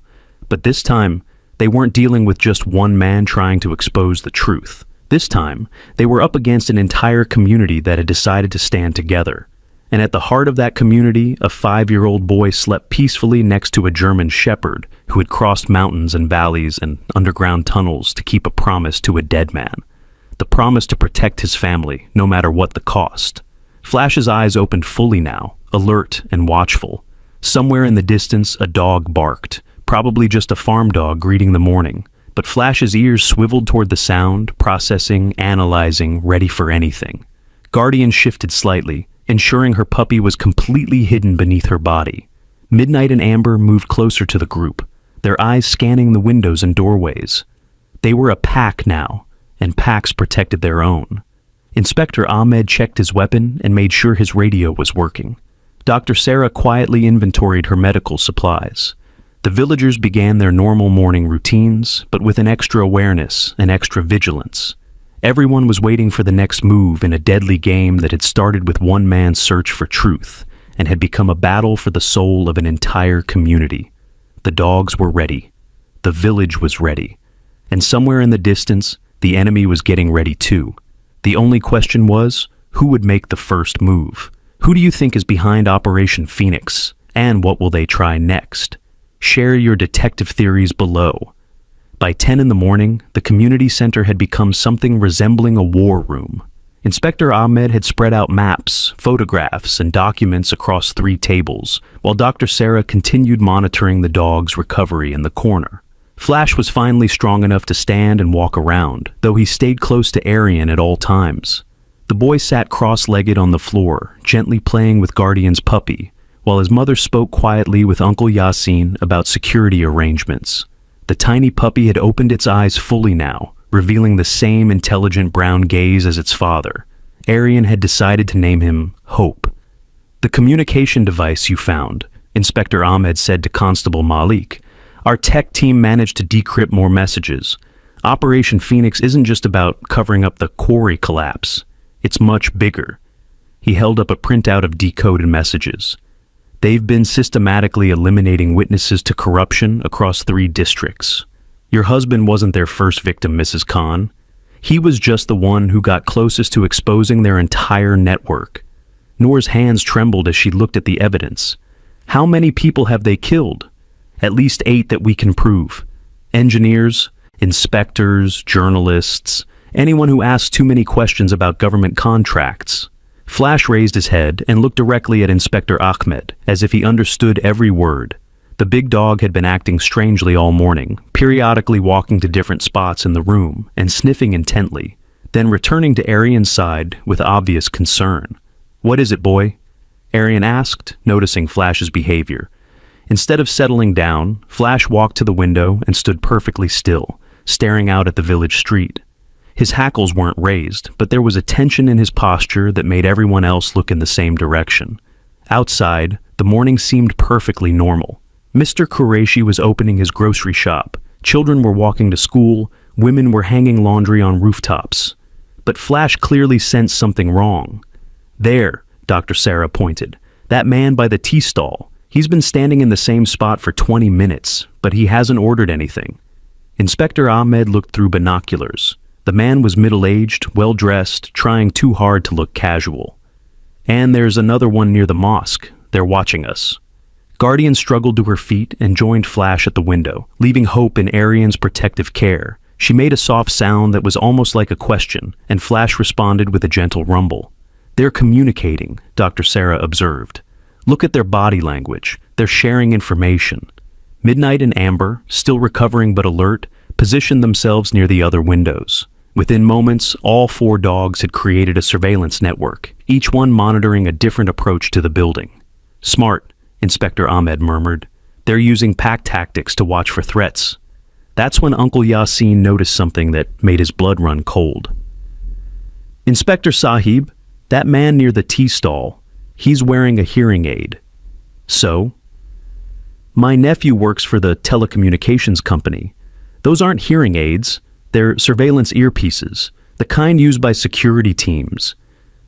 But this time, they weren't dealing with just one man trying to expose the truth. This time, they were up against an entire community that had decided to stand together. And at the heart of that community, a 5-year-old boy slept peacefully next to a German shepherd who had crossed mountains and valleys and underground tunnels to keep a promise to a dead man. The promise to protect his family, no matter what the cost. Flash's eyes opened fully now, alert and watchful. Somewhere in the distance, a dog barked, probably just a farm dog greeting the morning. but Flash's ears swiveled toward the sound, processing, analyzing, ready for anything. Guardian shifted slightly, ensuring her puppy was completely hidden beneath her body. Midnight and Amber moved closer to the group, their eyes scanning the windows and doorways. They were a pack now, and packs protected their own. Inspector Ahmed checked his weapon and made sure his radio was working. Dr. Sarah quietly inventoried her medical supplies. The villagers began their normal morning routines, but with an extra awareness and extra vigilance. Everyone was waiting for the next move in a deadly game that had started with one man's search for truth and had become a battle for the soul of an entire community. The dogs were ready. The village was ready. And somewhere in the distance, the enemy was getting ready too. The only question was, who would make the first move? Who do you think is behind Operation Phoenix? And what will they try next? Share your detective theories below. By 10 in the morning, the community center had become something resembling a war room. Inspector Ahmed had spread out maps, photographs, and documents across 3 tables, while Dr. Sarah continued monitoring the dog's recovery in the corner. Flash was finally strong enough to stand and walk around, though he stayed close to Arian at all times. The boy sat cross-legged on the floor, gently playing with Guardian's puppy, while his mother spoke quietly with Uncle Yasin about security arrangements. The tiny puppy had opened its eyes fully now, revealing the same intelligent brown gaze as its father. Arian had decided to name him Hope. "The communication device you found," Inspector Ahmed said to Constable Malik. "Our tech team managed to decrypt more messages. Operation Phoenix isn't just about covering up the quarry collapse. It's much bigger." He held up a printout of decoded messages. "They've been systematically eliminating witnesses to corruption across 3 districts. Your husband wasn't their first victim, Mrs. Khan. He was just the one who got closest to exposing their entire network." Noor's hands trembled as she looked at the evidence. "How many people have they killed?" "At least 8 that we can prove. Engineers, inspectors, journalists, anyone who asks too many questions about government contracts." Flash raised his head and looked directly at Inspector Ahmed, as if he understood every word. The big dog had been acting strangely all morning, periodically walking to different spots in the room and sniffing intently, then returning to Arian's side with obvious concern. "What is it, boy?" Arian asked, noticing Flash's behavior. Instead of settling down, Flash walked to the window and stood perfectly still, staring out at the village street. His hackles weren't raised, but there was a tension in his posture that made everyone else look in the same direction. Outside, the morning seemed perfectly normal. Mr. Qureshi was opening his grocery shop. Children were walking to school. Women were hanging laundry on rooftops. But Flash clearly sensed something wrong. "There," Dr. Sarah pointed. "That man by the tea stall. He's been standing in the same spot for 20 minutes, but he hasn't ordered anything." Inspector Ahmed looked through binoculars. The man was middle-aged, well-dressed, trying too hard to look casual. "And there's another one near the mosque. They're watching us." Guardian struggled to her feet and joined Flash at the window, leaving Hope in Arian's protective care. She made a soft sound that was almost like a question, and Flash responded with a gentle rumble. "They're communicating," Dr. Sarah observed. "Look at their body language. They're sharing information." Midnight and Amber, still recovering but alert, positioned themselves near the other windows. Within moments, all 4 dogs had created a surveillance network, each one monitoring a different approach to the building. "Smart," Inspector Ahmed murmured. "They're using pack tactics to watch for threats." That's when Uncle Yasin noticed something that made his blood run cold. "Inspector Sahib, that man near the tea stall, he's wearing a hearing aid." "So?" "My nephew works for the telecommunications company. Those aren't hearing aids. They're surveillance earpieces, the kind used by security teams."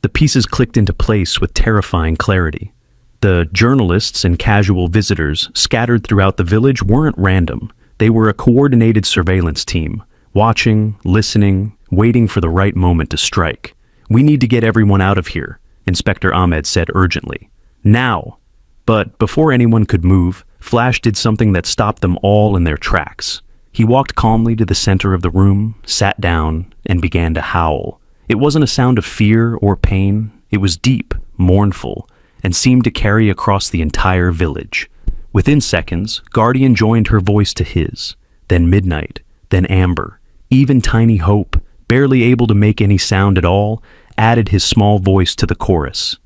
The pieces clicked into place with terrifying clarity. The journalists and casual visitors scattered throughout the village weren't random. They were a coordinated surveillance team, watching, listening, waiting for the right moment to strike. "We need to get everyone out of here," Inspector Ahmed said urgently. "Now!" But before anyone could move, Flash did something that stopped them all in their tracks. He walked calmly to the center of the room, sat down, and began to howl. It wasn't a sound of fear or pain. It was deep, mournful, and seemed to carry across the entire village. Within seconds, Guardian joined her voice to his. Then Midnight, then Amber. Even tiny Hope, barely able to make any sound at all, added his small voice to the chorus.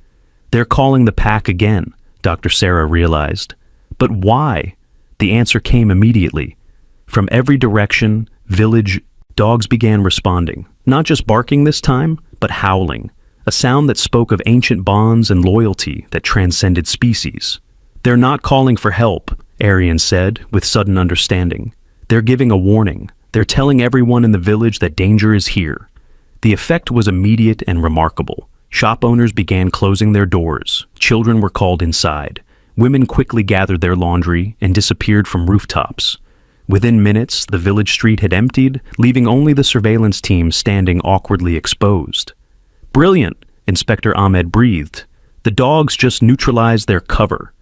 They're calling the pack again, Dr. Sarah realized. But why? The answer came immediately. From every direction, village, dogs began responding, not just barking this time, but howling, a sound that spoke of ancient bonds and loyalty that transcended species. They're not calling for help, Arian said, with sudden understanding. They're giving a warning. They're telling everyone in the village that danger is here. The effect was immediate and remarkable. Shop owners began closing their doors. Children were called inside. Women quickly gathered their laundry and disappeared from rooftops. Within minutes, the village street had emptied, leaving only the surveillance team standing awkwardly exposed. Brilliant, Inspector Ahmed breathed. The dogs just neutralized their cover.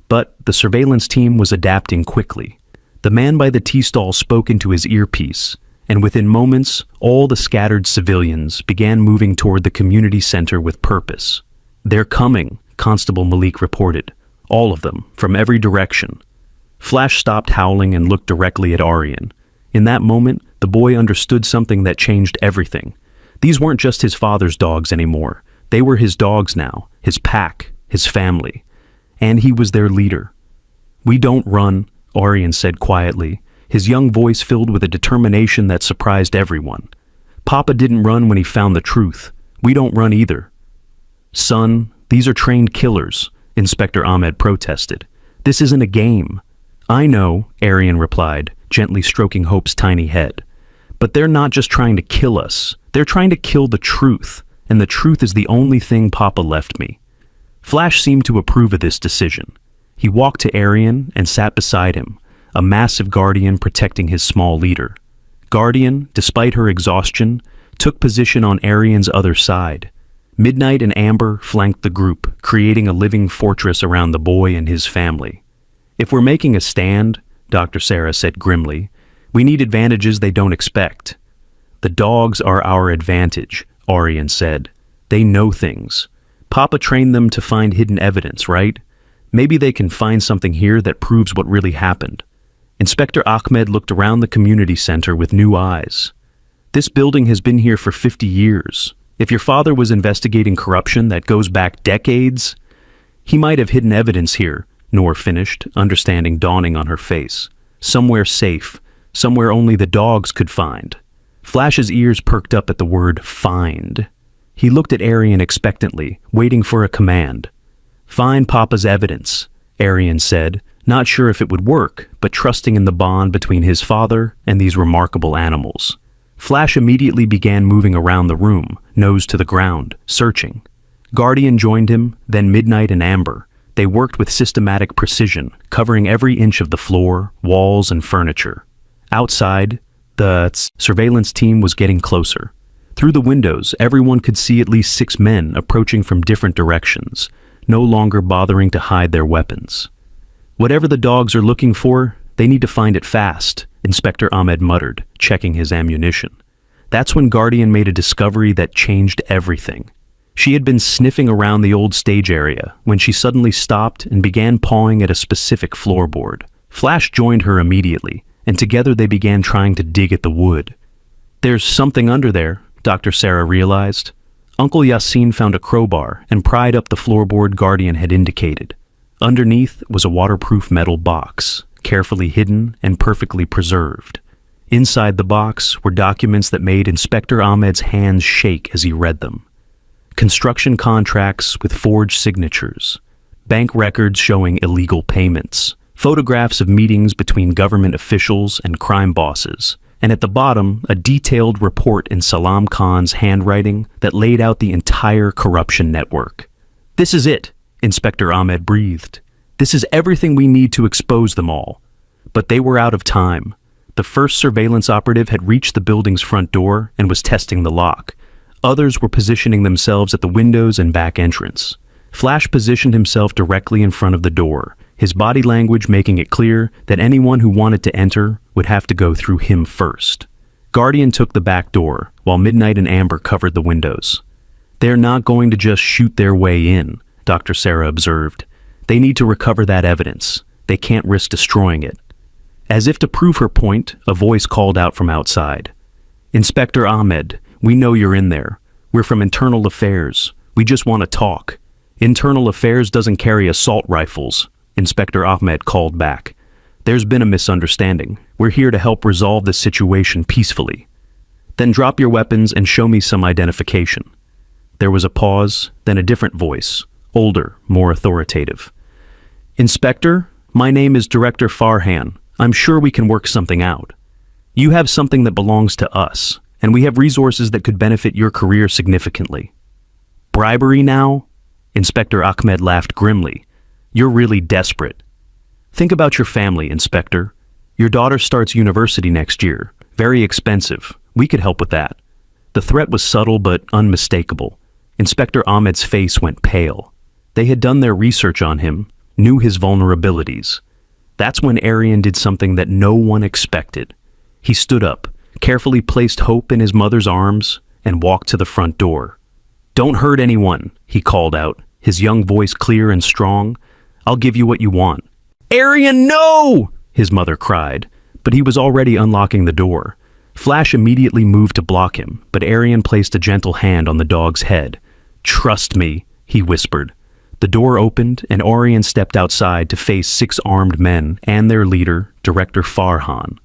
But the surveillance team was adapting quickly. The man by the tea stall spoke into his earpiece, and within moments, all the scattered civilians began moving toward the community center with purpose. They're coming, Constable Malik reported. All of them, from every direction. Flash stopped howling and looked directly at Arian. In that moment, the boy understood something that changed everything. These weren't just his father's dogs anymore. They were his dogs now, his pack, his family. And he was their leader. "We don't run," Arian said quietly, his young voice filled with a determination that surprised everyone. "Papa didn't run when he found the truth. We don't run either." "Son, these are trained killers," Inspector Ahmed protested. "This isn't a game." "I know," Arian replied, gently stroking Hope's tiny head. "But they're not just trying to kill us. They're trying to kill the truth, and the truth is the only thing Papa left me." Flash seemed to approve of this decision. He walked to Arian and sat beside him, a massive guardian protecting his small leader. Guardian, despite her exhaustion, took position on Arian's other side. Midnight and Amber flanked the group, creating a living fortress around the boy and his family. "If we're making a stand," Dr. Sarah said grimly, "we need advantages they don't expect." "The dogs are our advantage," Arian said. "They know things. Papa trained them to find hidden evidence, right? Maybe they can find something here that proves what really happened." Inspector Ahmed looked around the community center with new eyes. "This building has been here for 50 years. If your father was investigating corruption that goes back decades, he might have hidden evidence here," Noor finished, understanding dawning on her face. "Somewhere safe, somewhere only the dogs could find." Flash's ears perked up at the word find. He looked at Arian expectantly, waiting for a command. "Find Papa's evidence," Arian said, not sure if it would work, but trusting in the bond between his father and these remarkable animals. Flash immediately began moving around the room, nose to the ground, searching. Guardian joined him, then Midnight and Amber. They worked with systematic precision, covering every inch of the floor, walls, and furniture. Outside, the surveillance team was getting closer. Through the windows, everyone could see at least 6 men approaching from different directions, no longer bothering to hide their weapons. "Whatever the dogs are looking for, they need to find it fast," Inspector Ahmed muttered, checking his ammunition. That's when Guardian made a discovery that changed everything. She had been sniffing around the old stage area when she suddenly stopped and began pawing at a specific floorboard. Flash joined her immediately, and together they began trying to dig at the wood. "There's something under there," Dr. Sarah realized. Uncle Yassine found a crowbar and pried up the floorboard Guardian had indicated. Underneath was a waterproof metal box, carefully hidden and perfectly preserved. Inside the box were documents that made Inspector Ahmed's hands shake as he read them. Construction contracts with forged signatures, bank records showing illegal payments, photographs of meetings between government officials and crime bosses, and at the bottom, a detailed report in Salam Khan's handwriting that laid out the entire corruption network. "This is it," Inspector Ahmed breathed. "This is everything we need to expose them all." But they were out of time. The first surveillance operative had reached the building's front door and was testing the lock. Others were positioning themselves at the windows and back entrance. Flash positioned himself directly in front of the door, his body language making it clear that anyone who wanted to enter would have to go through him first. Guardian took the back door, while Midnight and Amber covered the windows. "They're not going to just shoot their way in," Dr. Sarah observed. "They need to recover that evidence. They can't risk destroying it." As if to prove her point, a voice called out from outside. "Inspector Ahmed, we know you're in there. We're from Internal Affairs. We just want to talk." "Internal Affairs doesn't carry assault rifles," Inspector Ahmed called back. "There's been a misunderstanding. We're here to help resolve this situation peacefully." "Then drop your weapons and show me some identification." There was a pause, then a different voice, older, more authoritative. "Inspector, my name is Director Farhan. I'm sure we can work something out. You have something that belongs to us, and we have resources that could benefit your career significantly." "Bribery now?" Inspector Ahmed laughed grimly. "You're really desperate. Think about your family, Inspector. Your daughter starts university next year. Very expensive. We could help with that." The threat was subtle but unmistakable. Inspector Ahmed's face went pale. They had done their research on him, knew his vulnerabilities. That's when Arian did something that no one expected. He stood up, carefully placed Hope in his mother's arms, and walked to the front door. "Don't hurt anyone," he called out, his young voice clear and strong. "I'll give you what you want." "Arian, no!" his mother cried, but he was already unlocking the door. Flash immediately moved to block him, but Arian placed a gentle hand on the dog's head. "Trust me," he whispered. The door opened, and Arian stepped outside to face 6 armed men and their leader, Director Farhan.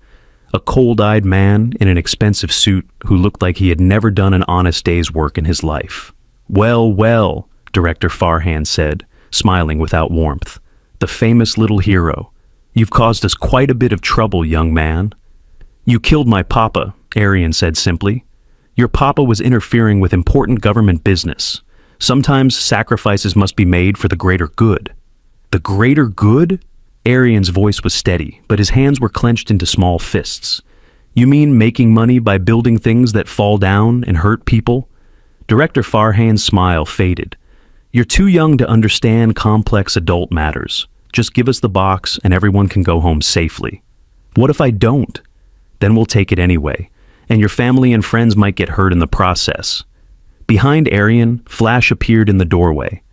A cold-eyed man in an expensive suit who looked like he had never done an honest day's work in his life. "Well, well," Director Farhan said, smiling without warmth. "The famous little hero. You've caused us quite a bit of trouble, young man." "You killed my papa," Arian said simply. "Your papa was interfering with important government business. Sometimes sacrifices must be made for the greater good." "The greater good?" Arian's voice was steady, but his hands were clenched into small fists. "You mean making money by building things that fall down and hurt people?" Director Farhan's smile faded. "You're too young to understand complex adult matters. Just give us the box and everyone can go home safely." "What if I don't?" "Then we'll take it anyway, and your family and friends might get hurt in the process." Behind Arian, Flash appeared in the doorway.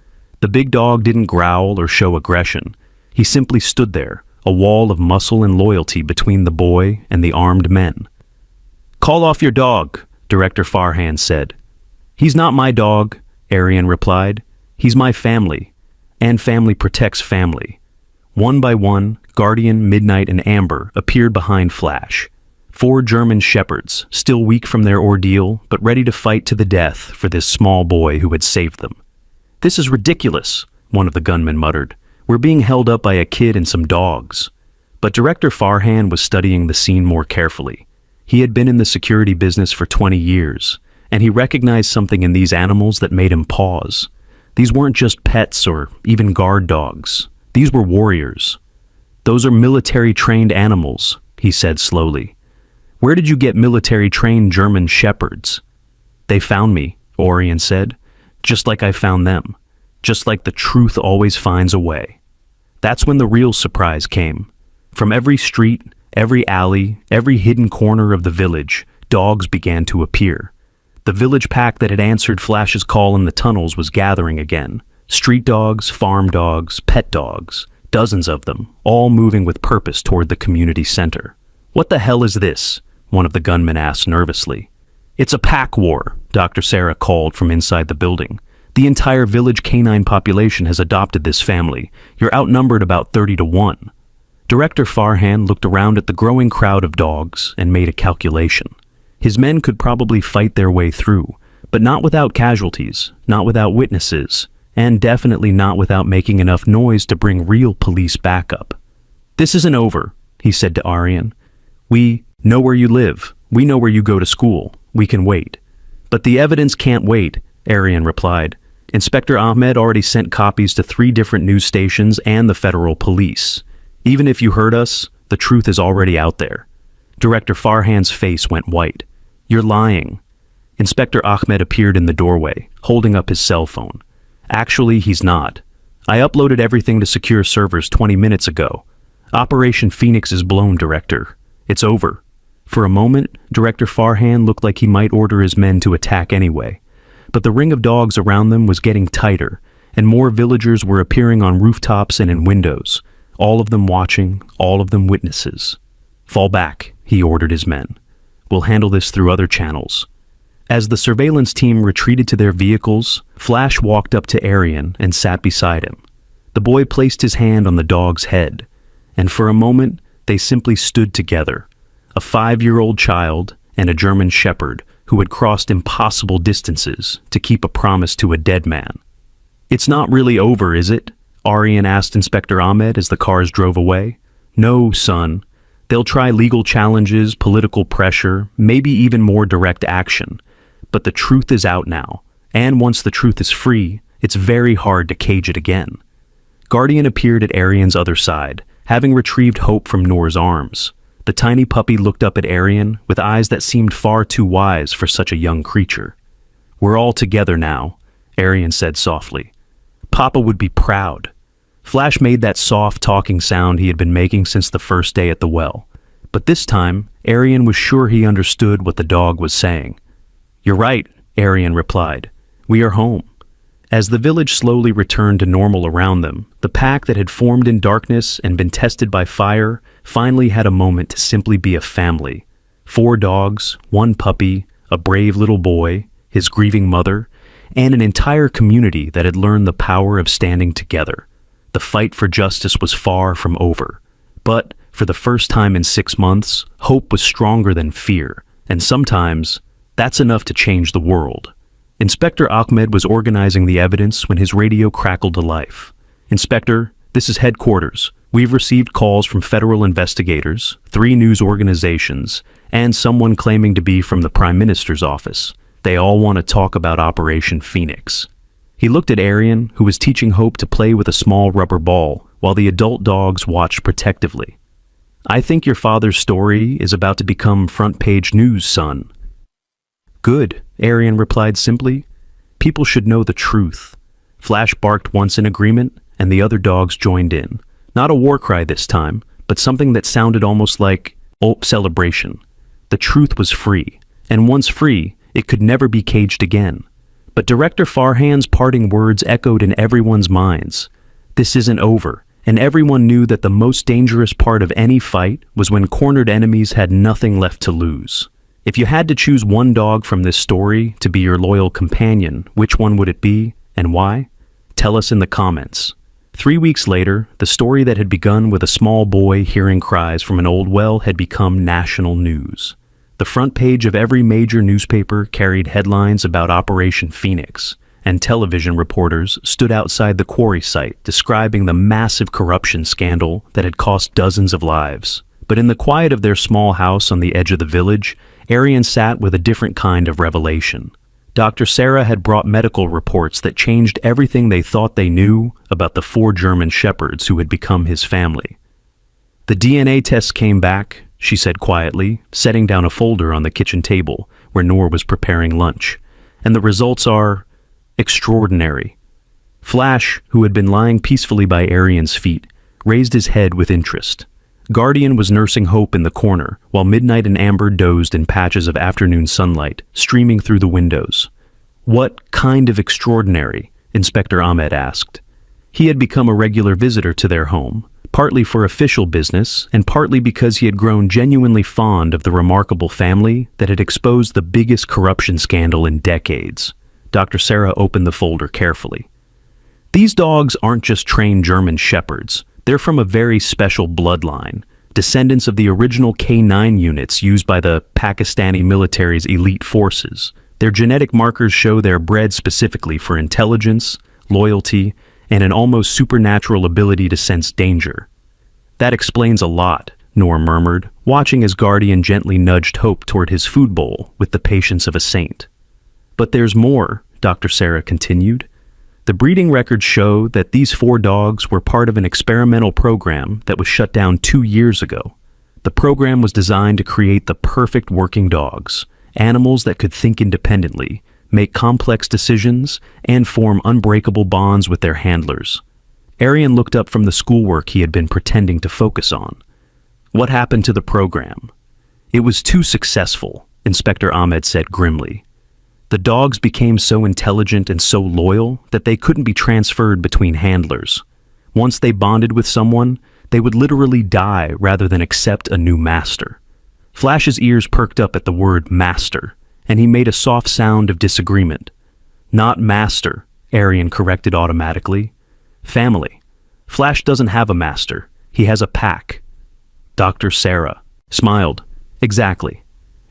The big dog didn't growl or show aggression. He simply stood there, a wall of muscle and loyalty between the boy and the armed men. "Call off your dog," Director Farhan said. "He's not my dog," Arian replied. "He's my family, and family protects family." One by one, Guardian, Midnight, and Amber appeared behind Flash. 4 German shepherds, still weak from their ordeal, but ready to fight to the death for this small boy who had saved them. "This is ridiculous," one of the gunmen muttered. "We're being held up by a kid and some dogs." But Director Farhan was studying the scene more carefully. He had been in the security business for 20 years, and he recognized something in these animals that made him pause. These weren't just pets or even guard dogs. These were warriors. "Those are military-trained animals," he said slowly. "Where did you get military-trained German shepherds?" "They found me," Orion said, "just like I found them. Just like the truth always finds a way." That's when the real surprise came. From every street, every alley, every hidden corner of the village, dogs began to appear. The village pack that had answered Flash's call in the tunnels was gathering again. Street dogs, farm dogs, pet dogs, dozens of them, all moving with purpose toward the community center. "What the hell is this?" one of the gunmen asked nervously. "It's a pack war," Dr. Sarah called from inside the building. "The entire village canine population has adopted this family. You're outnumbered about 30 to 1. Director Farhan looked around at the growing crowd of dogs and made a calculation. His men could probably fight their way through, but not without casualties, not without witnesses, and definitely not without making enough noise to bring real police backup. "This isn't over," he said to Arian. "We know where you live. We know where you go to school. We can wait." "But the evidence can't wait," Arian replied. "Inspector Ahmed already sent copies to 3 different news stations and the federal police. Even if you heard us, the truth is already out there." Director Farhan's face went white. "You're lying." Inspector Ahmed appeared in the doorway, holding up his cell phone. "Actually, he's not. I uploaded everything to secure servers 20 minutes ago. Operation Phoenix is blown, Director. It's over." For a moment, Director Farhan looked like he might order his men to attack anyway. But the ring of dogs around them was getting tighter, and more villagers were appearing on rooftops and in windows, all of them watching, all of them witnesses. "Fall back," he ordered his men. "We'll handle this through other channels." As the surveillance team retreated to their vehicles, Flash walked up to Arian and sat beside him. The boy placed his hand on the dog's head, and for a moment they simply stood together, a 5-year-old child and a German shepherd who had crossed impossible distances to keep a promise to a dead man. "It's not really over, is it?" Arian asked Inspector Ahmed as the cars drove away. "No, son. They'll try legal challenges, political pressure, maybe even more direct action. But the truth is out now, and once the truth is free, it's very hard to cage it again." Guardian appeared at Arian's other side, having retrieved Hope from Noor's arms. The tiny puppy looked up at Arian with eyes that seemed far too wise for such a young creature. "We're all together now," Arian said softly. "Papa would be proud." Flash made that soft talking sound he had been making since the first day at the well. But this time, Arian was sure he understood what the dog was saying. "You're right," Arian replied. "We are home." As the village slowly returned to normal around them, the pack that had formed in darkness and been tested by fire finally had a moment to simply be a family. 4 dogs, 1 puppy, a brave little boy, his grieving mother, and an entire community that had learned the power of standing together. The fight for justice was far from over. But, for the first time in 6 months, hope was stronger than fear, and sometimes that's enough to change the world. Inspector Ahmed was organizing the evidence when his radio crackled to life. "Inspector, this is headquarters. We've received calls from federal investigators, 3 news organizations, and someone claiming to be from the Prime Minister's office. They all want to talk about Operation Phoenix." He looked at Arian, who was teaching Hope to play with a small rubber ball, while the adult dogs watched protectively. "I think your father's story is about to become front-page news, son." "Good," Arian replied simply. "People should know the truth." Flash barked once in agreement, and the other dogs joined in. Not a war cry this time, but something that sounded almost like, celebration. The truth was free, and once free, it could never be caged again. But Director Farhan's parting words echoed in everyone's minds. This isn't over, and everyone knew that the most dangerous part of any fight was when cornered enemies had nothing left to lose. If you had to choose one dog from this story to be your loyal companion, which one would it be, and why? Tell us in the comments. 3 weeks later, the story that had begun with a small boy hearing cries from an old well had become national news. The front page of every major newspaper carried headlines about Operation Phoenix, and television reporters stood outside the quarry site describing the massive corruption scandal that had cost dozens of lives. But in the quiet of their small house on the edge of the village, Arian sat with a different kind of revelation. Dr. Sarah had brought medical reports that changed everything they thought they knew about the 4 German shepherds who had become his family. "The DNA tests came back," she said quietly, setting down a folder on the kitchen table where Noor was preparing lunch. "And the results are extraordinary." Flash, who had been lying peacefully by Arian's feet, raised his head with interest. Guardian was nursing Hope in the corner, while Midnight and Amber dozed in patches of afternoon sunlight, streaming through the windows. "What kind of extraordinary?" Inspector Ahmed asked. He had become a regular visitor to their home, partly for official business, and partly because he had grown genuinely fond of the remarkable family that had exposed the biggest corruption scandal in decades. Dr. Sarah opened the folder carefully. "These dogs aren't just trained German shepherds. They're from a very special bloodline, descendants of the original K9 units used by the Pakistani military's elite forces. Their genetic markers show they're bred specifically for intelligence, loyalty, and an almost supernatural ability to sense danger." "That explains a lot," Noor murmured, watching as Guardian gently nudged Hope toward his food bowl with the patience of a saint. "But there's more," Dr. Sarah continued. "The breeding records show that these 4 dogs were part of an experimental program that was shut down 2 years ago. The program was designed to create the perfect working dogs, animals that could think independently, make complex decisions, and form unbreakable bonds with their handlers." Arian looked up from the schoolwork he had been pretending to focus on. "What happened to the program?" "It was too successful," Inspector Ahmed said grimly. "The dogs became so intelligent and so loyal that they couldn't be transferred between handlers. Once they bonded with someone, They would literally die rather than accept a new master. Flash's ears perked up at the word master, and he made a soft sound of disagreement. Not master, Arian corrected automatically. Family. Flash doesn't have a master. He has a pack. Dr. Sarah smiled. Exactly.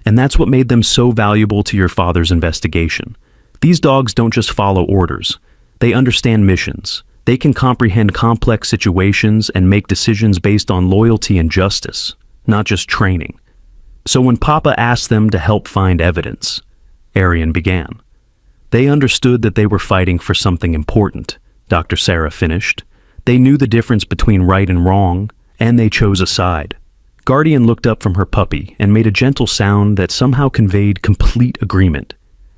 And that's what made them so valuable to your father's investigation. These dogs don't just follow orders. They understand missions. They can comprehend complex situations and make decisions based on loyalty and justice, not just training. So when Papa asked them to help find evidence, Arian began. They understood that they were fighting for something important, Dr. Sarah finished. They knew the difference between right and wrong, and they chose a side. Guardian looked up from her puppy and made a gentle sound that somehow conveyed complete agreement.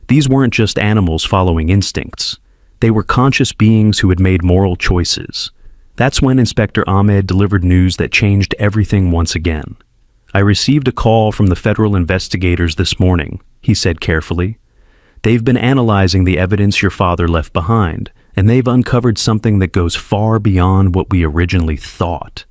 These weren't just animals following instincts. They were conscious beings who had made moral choices. That's when Inspector Ahmed delivered news that changed everything once again. I received a call from the federal investigators this morning, he said carefully. They've been analyzing the evidence your father left behind, and they've uncovered something that goes far beyond what we originally thought.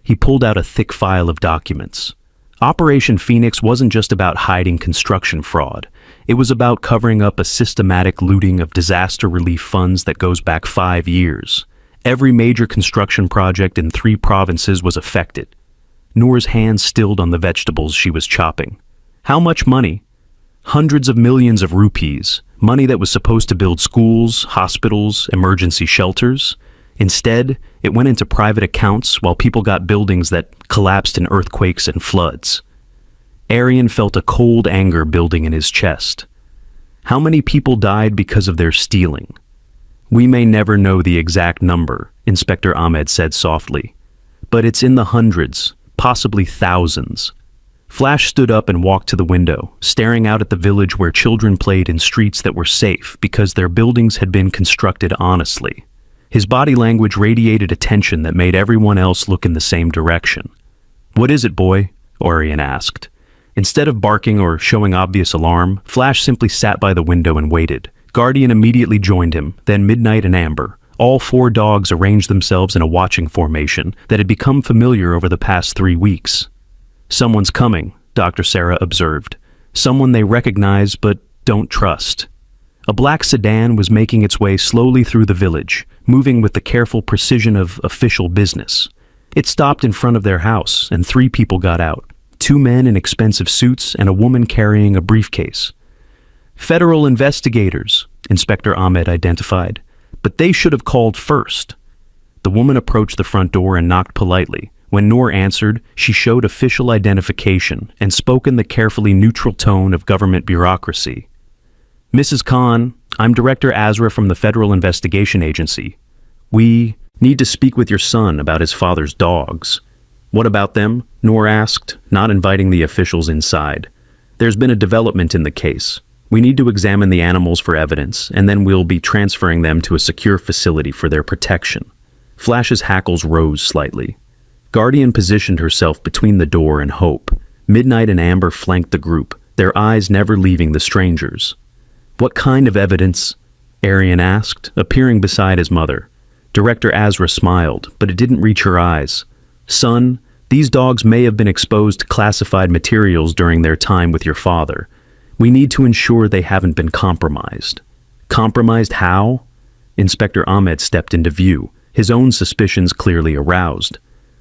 He pulled out a thick file of documents. Operation Phoenix wasn't just about hiding construction fraud. It was about covering up a systematic looting of disaster relief funds that goes back 5 years. Every major construction project in 3 provinces was affected. Noor's hands stilled on the vegetables she was chopping. How much money? Hundreds of millions of rupees, money that was supposed to build schools, hospitals, emergency shelters. Instead, it went into private accounts while people got buildings that collapsed in earthquakes and floods. Arian felt a cold anger building in his chest. How many people died because of their stealing? We may never know the exact number, Inspector Ahmed said softly, but it's in the hundreds, possibly thousands. Flash stood up and walked to the window, staring out at the village where children played in streets that were safe because their buildings had been constructed honestly. His body language radiated a tension that made everyone else look in the same direction. "What is it, boy?" Arian asked. Instead of barking or showing obvious alarm, Flash simply sat by the window and waited. Guardian immediately joined him, then Midnight and Amber. All 4 dogs arranged themselves in a watching formation that had become familiar over the past 3 weeks. "Someone's coming," Dr. Sarah observed. "Someone they recognize but don't trust." A black sedan was making its way slowly through the village, moving with the careful precision of official business. It stopped in front of their house, and 3 people got out. 2 men in expensive suits and a woman carrying a briefcase. "Federal investigators," Inspector Ahmed identified. "But they should have called first." The woman approached the front door and knocked politely. When Noor answered, she showed official identification and spoke in the carefully neutral tone of government bureaucracy. "Mrs. Khan, I'm Director Azra from the Federal Investigation Agency. We need to speak with your son about his father's dogs." "What about them?" Noor asked, not inviting the officials inside. "There's been a development in the case. We need to examine the animals for evidence, and then we'll be transferring them to a secure facility for their protection." Flash's hackles rose slightly. Guardian positioned herself between the door and Hope. Midnight and Amber flanked the group, their eyes never leaving the strangers. "What kind of evidence?" Arian asked, appearing beside his mother. Director Azra smiled, but it didn't reach her eyes. "Son, these dogs may have been exposed to classified materials during their time with your father. We need to ensure they haven't been compromised." "Compromised how?" Inspector Ahmed stepped into view, his own suspicions clearly aroused.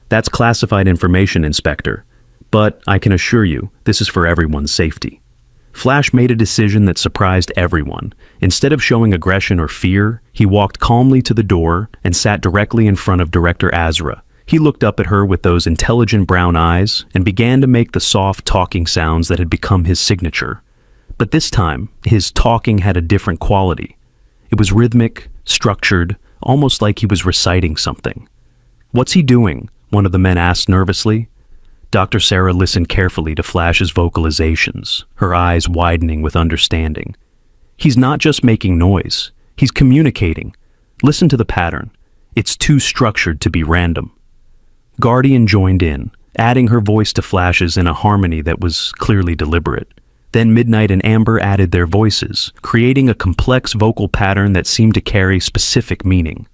"That's classified information, Inspector. But I can assure you, this is for everyone's safety." Flash made a decision that surprised everyone. Instead of showing aggression or fear, he walked calmly to the door and sat directly in front of Director Azra. He looked up at her with those intelligent brown eyes and began to make the soft talking sounds that had become his signature. But this time, his talking had a different quality. It was rhythmic, structured, almost like he was reciting something. "What's he doing?" one of the men asked nervously. Dr. Sarah listened carefully to Flash's vocalizations, her eyes widening with understanding. "He's not just making noise. He's communicating. Listen to the pattern. It's too structured to be random." Guardian joined in, adding her voice to Flash's in a harmony that was clearly deliberate. Then Midnight and Amber added their voices, creating a complex vocal pattern that seemed to carry specific meaning.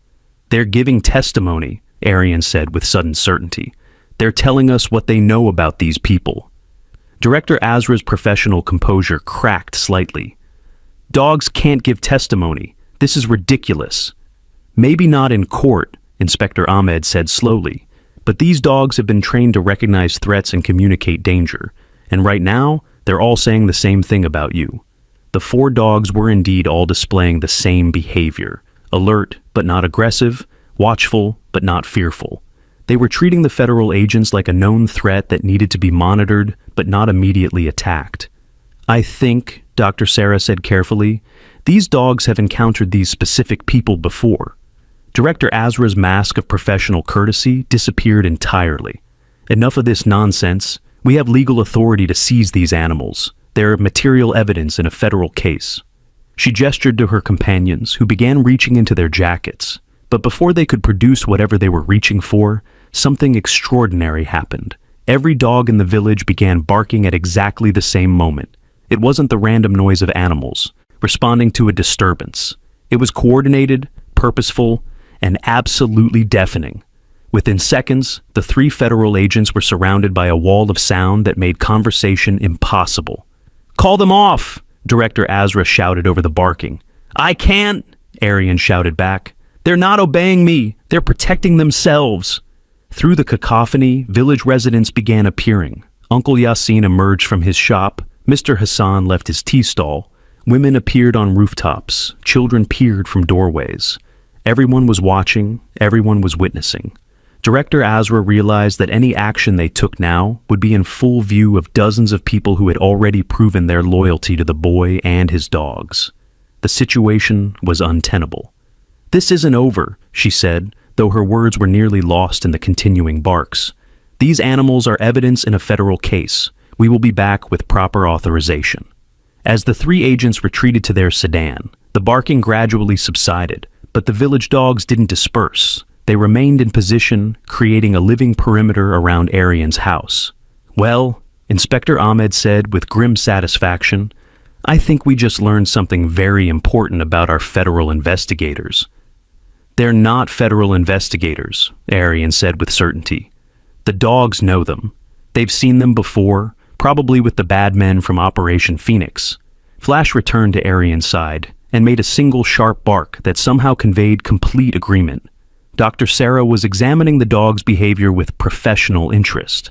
"They're giving testimony," Arian said with sudden certainty. "They're telling us what they know about these people." Director Azra's professional composure cracked slightly. "Dogs can't give testimony. This is ridiculous." "Maybe not in court," Inspector Ahmed said slowly, "but these dogs have been trained to recognize threats and communicate danger, and right now, they're all saying the same thing about you." The 4 dogs were indeed all displaying the same behavior: alert but not aggressive, watchful but not fearful. They were treating the federal agents like a known threat that needed to be monitored but not immediately attacked. "I think," Dr. Sarah said carefully, "these dogs have encountered these specific people before." Director Azra's mask of professional courtesy disappeared entirely. "Enough of this nonsense. We have legal authority to seize these animals. They're material evidence in a federal case." She gestured to her companions, who began reaching into their jackets. But before they could produce whatever they were reaching for, something extraordinary happened. Every dog in the village began barking at exactly the same moment. It wasn't the random noise of animals, responding to a disturbance. It was coordinated, purposeful, and absolutely deafening. Within seconds, the 3 federal agents were surrounded by a wall of sound that made conversation impossible. "Call them off!" Director Azra shouted over the barking. "I can't!" Arian shouted back. "They're not obeying me. They're protecting themselves." Through the cacophony, village residents began appearing. Uncle Yasin emerged from his shop. Mr. Hassan left his tea stall. Women appeared on rooftops. Children peered from doorways. Everyone was watching. Everyone was witnessing. Director Azra realized that any action they took now would be in full view of dozens of people who had already proven their loyalty to the boy and his dogs. The situation was untenable. "This isn't over," she said, though her words were nearly lost in the continuing barks. "These animals are evidence in a federal case. We will be back with proper authorization." As the 3 agents retreated to their sedan, the barking gradually subsided, but the village dogs didn't disperse. They remained in position, creating a living perimeter around Arian's house. "Well," Inspector Ahmed said with grim satisfaction, "I think we just learned something very important about our federal investigators." "They're not federal investigators," Arian said with certainty. "The dogs know them. They've seen them before, probably with the bad men from Operation Phoenix." Flash returned to Arian's side and made a single sharp bark that somehow conveyed complete agreement. Dr. Sarah was examining the dog's behavior with professional interest.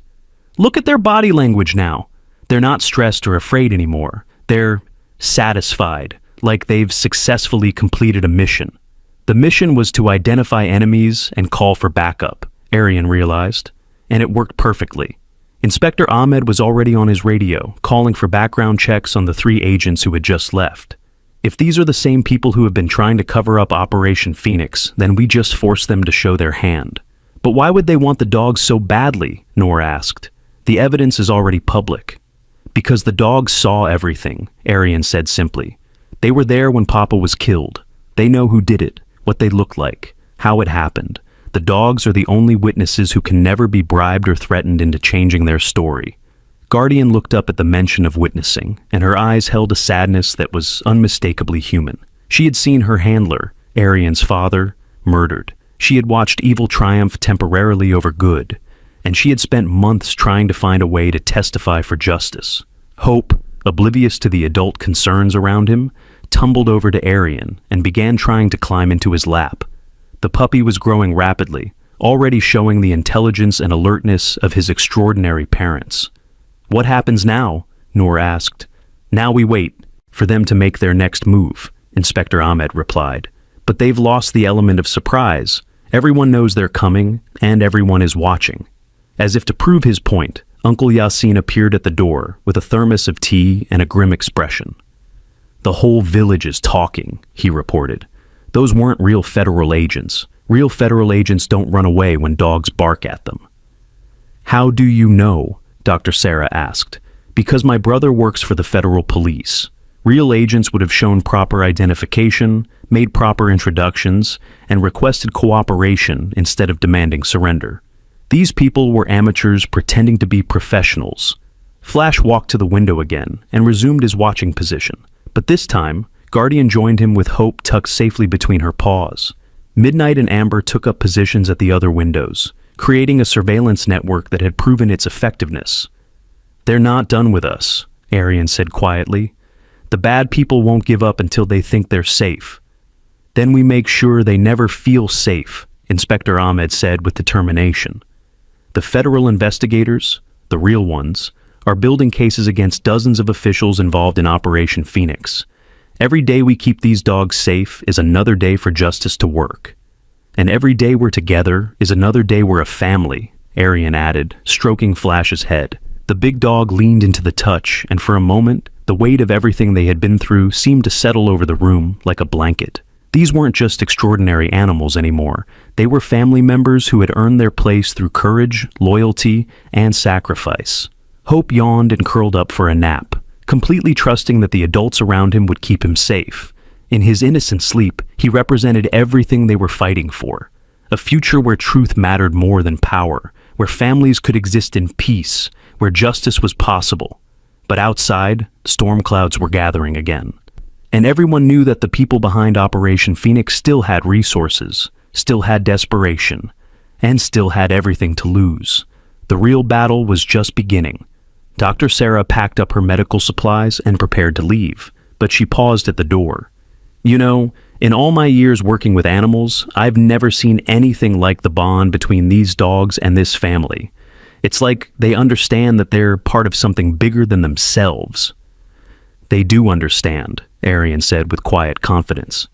"Look at their body language now. They're not stressed or afraid anymore. They're satisfied, like they've successfully completed a mission." The mission was to identify enemies and call for backup, Arian realized, and it worked perfectly. Inspector Ahmed was already on his radio, calling for background checks on the 3 agents who had just left. "If these are the same people who have been trying to cover up Operation Phoenix, then we just forced them to show their hand." "But why would they want the dogs so badly?" Noor asked. "The evidence is already public." "Because the dogs saw everything," Arian said simply. "They were there when Papa was killed. They know who did it, what they looked like, how it happened. The dogs are the only witnesses who can never be bribed or threatened into changing their story." Guardian looked up at the mention of witnessing, and her eyes held a sadness that was unmistakably human. She had seen her handler, Arian's father, murdered. She had watched evil triumph temporarily over good, and she had spent months trying to find a way to testify for justice. Hope, oblivious to the adult concerns around him, tumbled over to Arian and began trying to climb into his lap. The puppy was growing rapidly, already showing the intelligence and alertness of his extraordinary parents. "What happens now?" Noor asked. "Now we wait for them to make their next move," Inspector Ahmed replied. "But they've lost the element of surprise. Everyone knows they're coming, and everyone is watching." As if to prove his point, Uncle Yasin appeared at the door with a thermos of tea and a grim expression. "The whole village is talking," he reported. "Those weren't real federal agents. Real federal agents don't run away when dogs bark at them." "How do you know?" Dr. Sarah asked. "Because my brother works for the federal police. Real agents would have shown proper identification, made proper introductions, and requested cooperation instead of demanding surrender. These people were amateurs pretending to be professionals." Flash walked to the window again and resumed his watching position, but this time, Guardian joined him with Hope tucked safely between her paws. Midnight and Amber took up positions at the other windows, creating a surveillance network that had proven its effectiveness. "They're not done with us," Arian said quietly. "The bad people won't give up until they think they're safe. Then we make sure they never feel safe," Inspector Ahmed said with determination. "The federal investigators, the real ones, are building cases against dozens of officials involved in Operation Phoenix. Every day we keep these dogs safe is another day for justice to work. And every day we're together is another day we're a family," Arian added, stroking Flash's head. The big dog leaned into the touch, and for a moment, the weight of everything they had been through seemed to settle over the room like a blanket. These weren't just extraordinary animals anymore. They were family members who had earned their place through courage, loyalty, and sacrifice. Hope yawned and curled up for a nap, completely trusting that the adults around him would keep him safe. In his innocent sleep, he represented everything they were fighting for. A future where truth mattered more than power, where families could exist in peace, where justice was possible. But outside, storm clouds were gathering again. And everyone knew that the people behind Operation Phoenix still had resources, still had desperation, and still had everything to lose. The real battle was just beginning. Dr. Sarah packed up her medical supplies and prepared to leave, but she paused at the door. "You know, in all my years working with animals, I've never seen anything like the bond between these dogs and this family. It's like they understand that they're part of something bigger than themselves." "They do understand," Arian said with quiet confidence.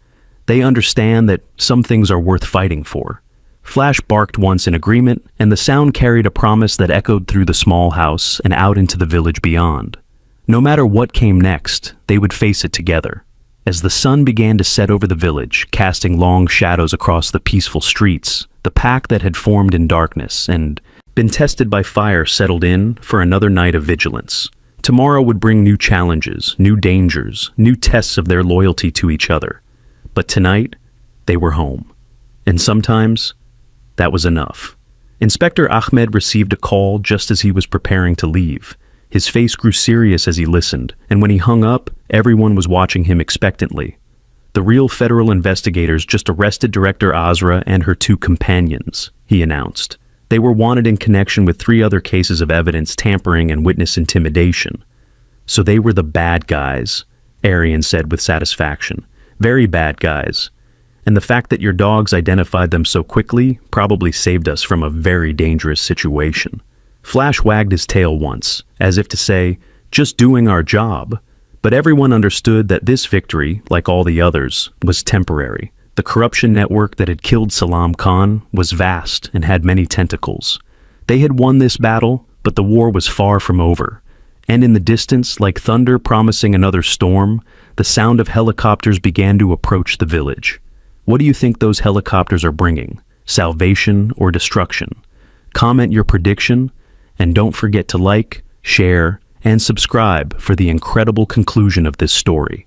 "They understand that some things are worth fighting for." Flash barked once in agreement, and the sound carried a promise that echoed through the small house and out into the village beyond. No matter what came next, they would face it together. As the sun began to set over the village, casting long shadows across the peaceful streets, the pack that had formed in darkness and been tested by fire settled in for another night of vigilance. Tomorrow would bring new challenges, new dangers, new tests of their loyalty to each other. But tonight, they were home. And sometimes, that was enough. Inspector Ahmed received a call just as he was preparing to leave. His face grew serious as he listened, and when he hung up, everyone was watching him expectantly. "The real federal investigators just arrested Director Azra and her 2 companions," he announced. "They were wanted in connection with 3 other cases of evidence tampering and witness intimidation." "So they were the bad guys," Arian said with satisfaction. "Very bad guys. And the fact that your dogs identified them so quickly probably saved us from a very dangerous situation." Flash wagged his tail once, as if to say, "Just doing our job." But everyone understood that this victory, like all the others, was temporary. The corruption network that had killed Salam Khan was vast and had many tentacles. They had won this battle, but the war was far from over. And in the distance, like thunder promising another storm, the sound of helicopters began to approach the village. What do you think those helicopters are bringing? Salvation or destruction? Comment your prediction, and don't forget to like, share, and subscribe for the incredible conclusion of this story.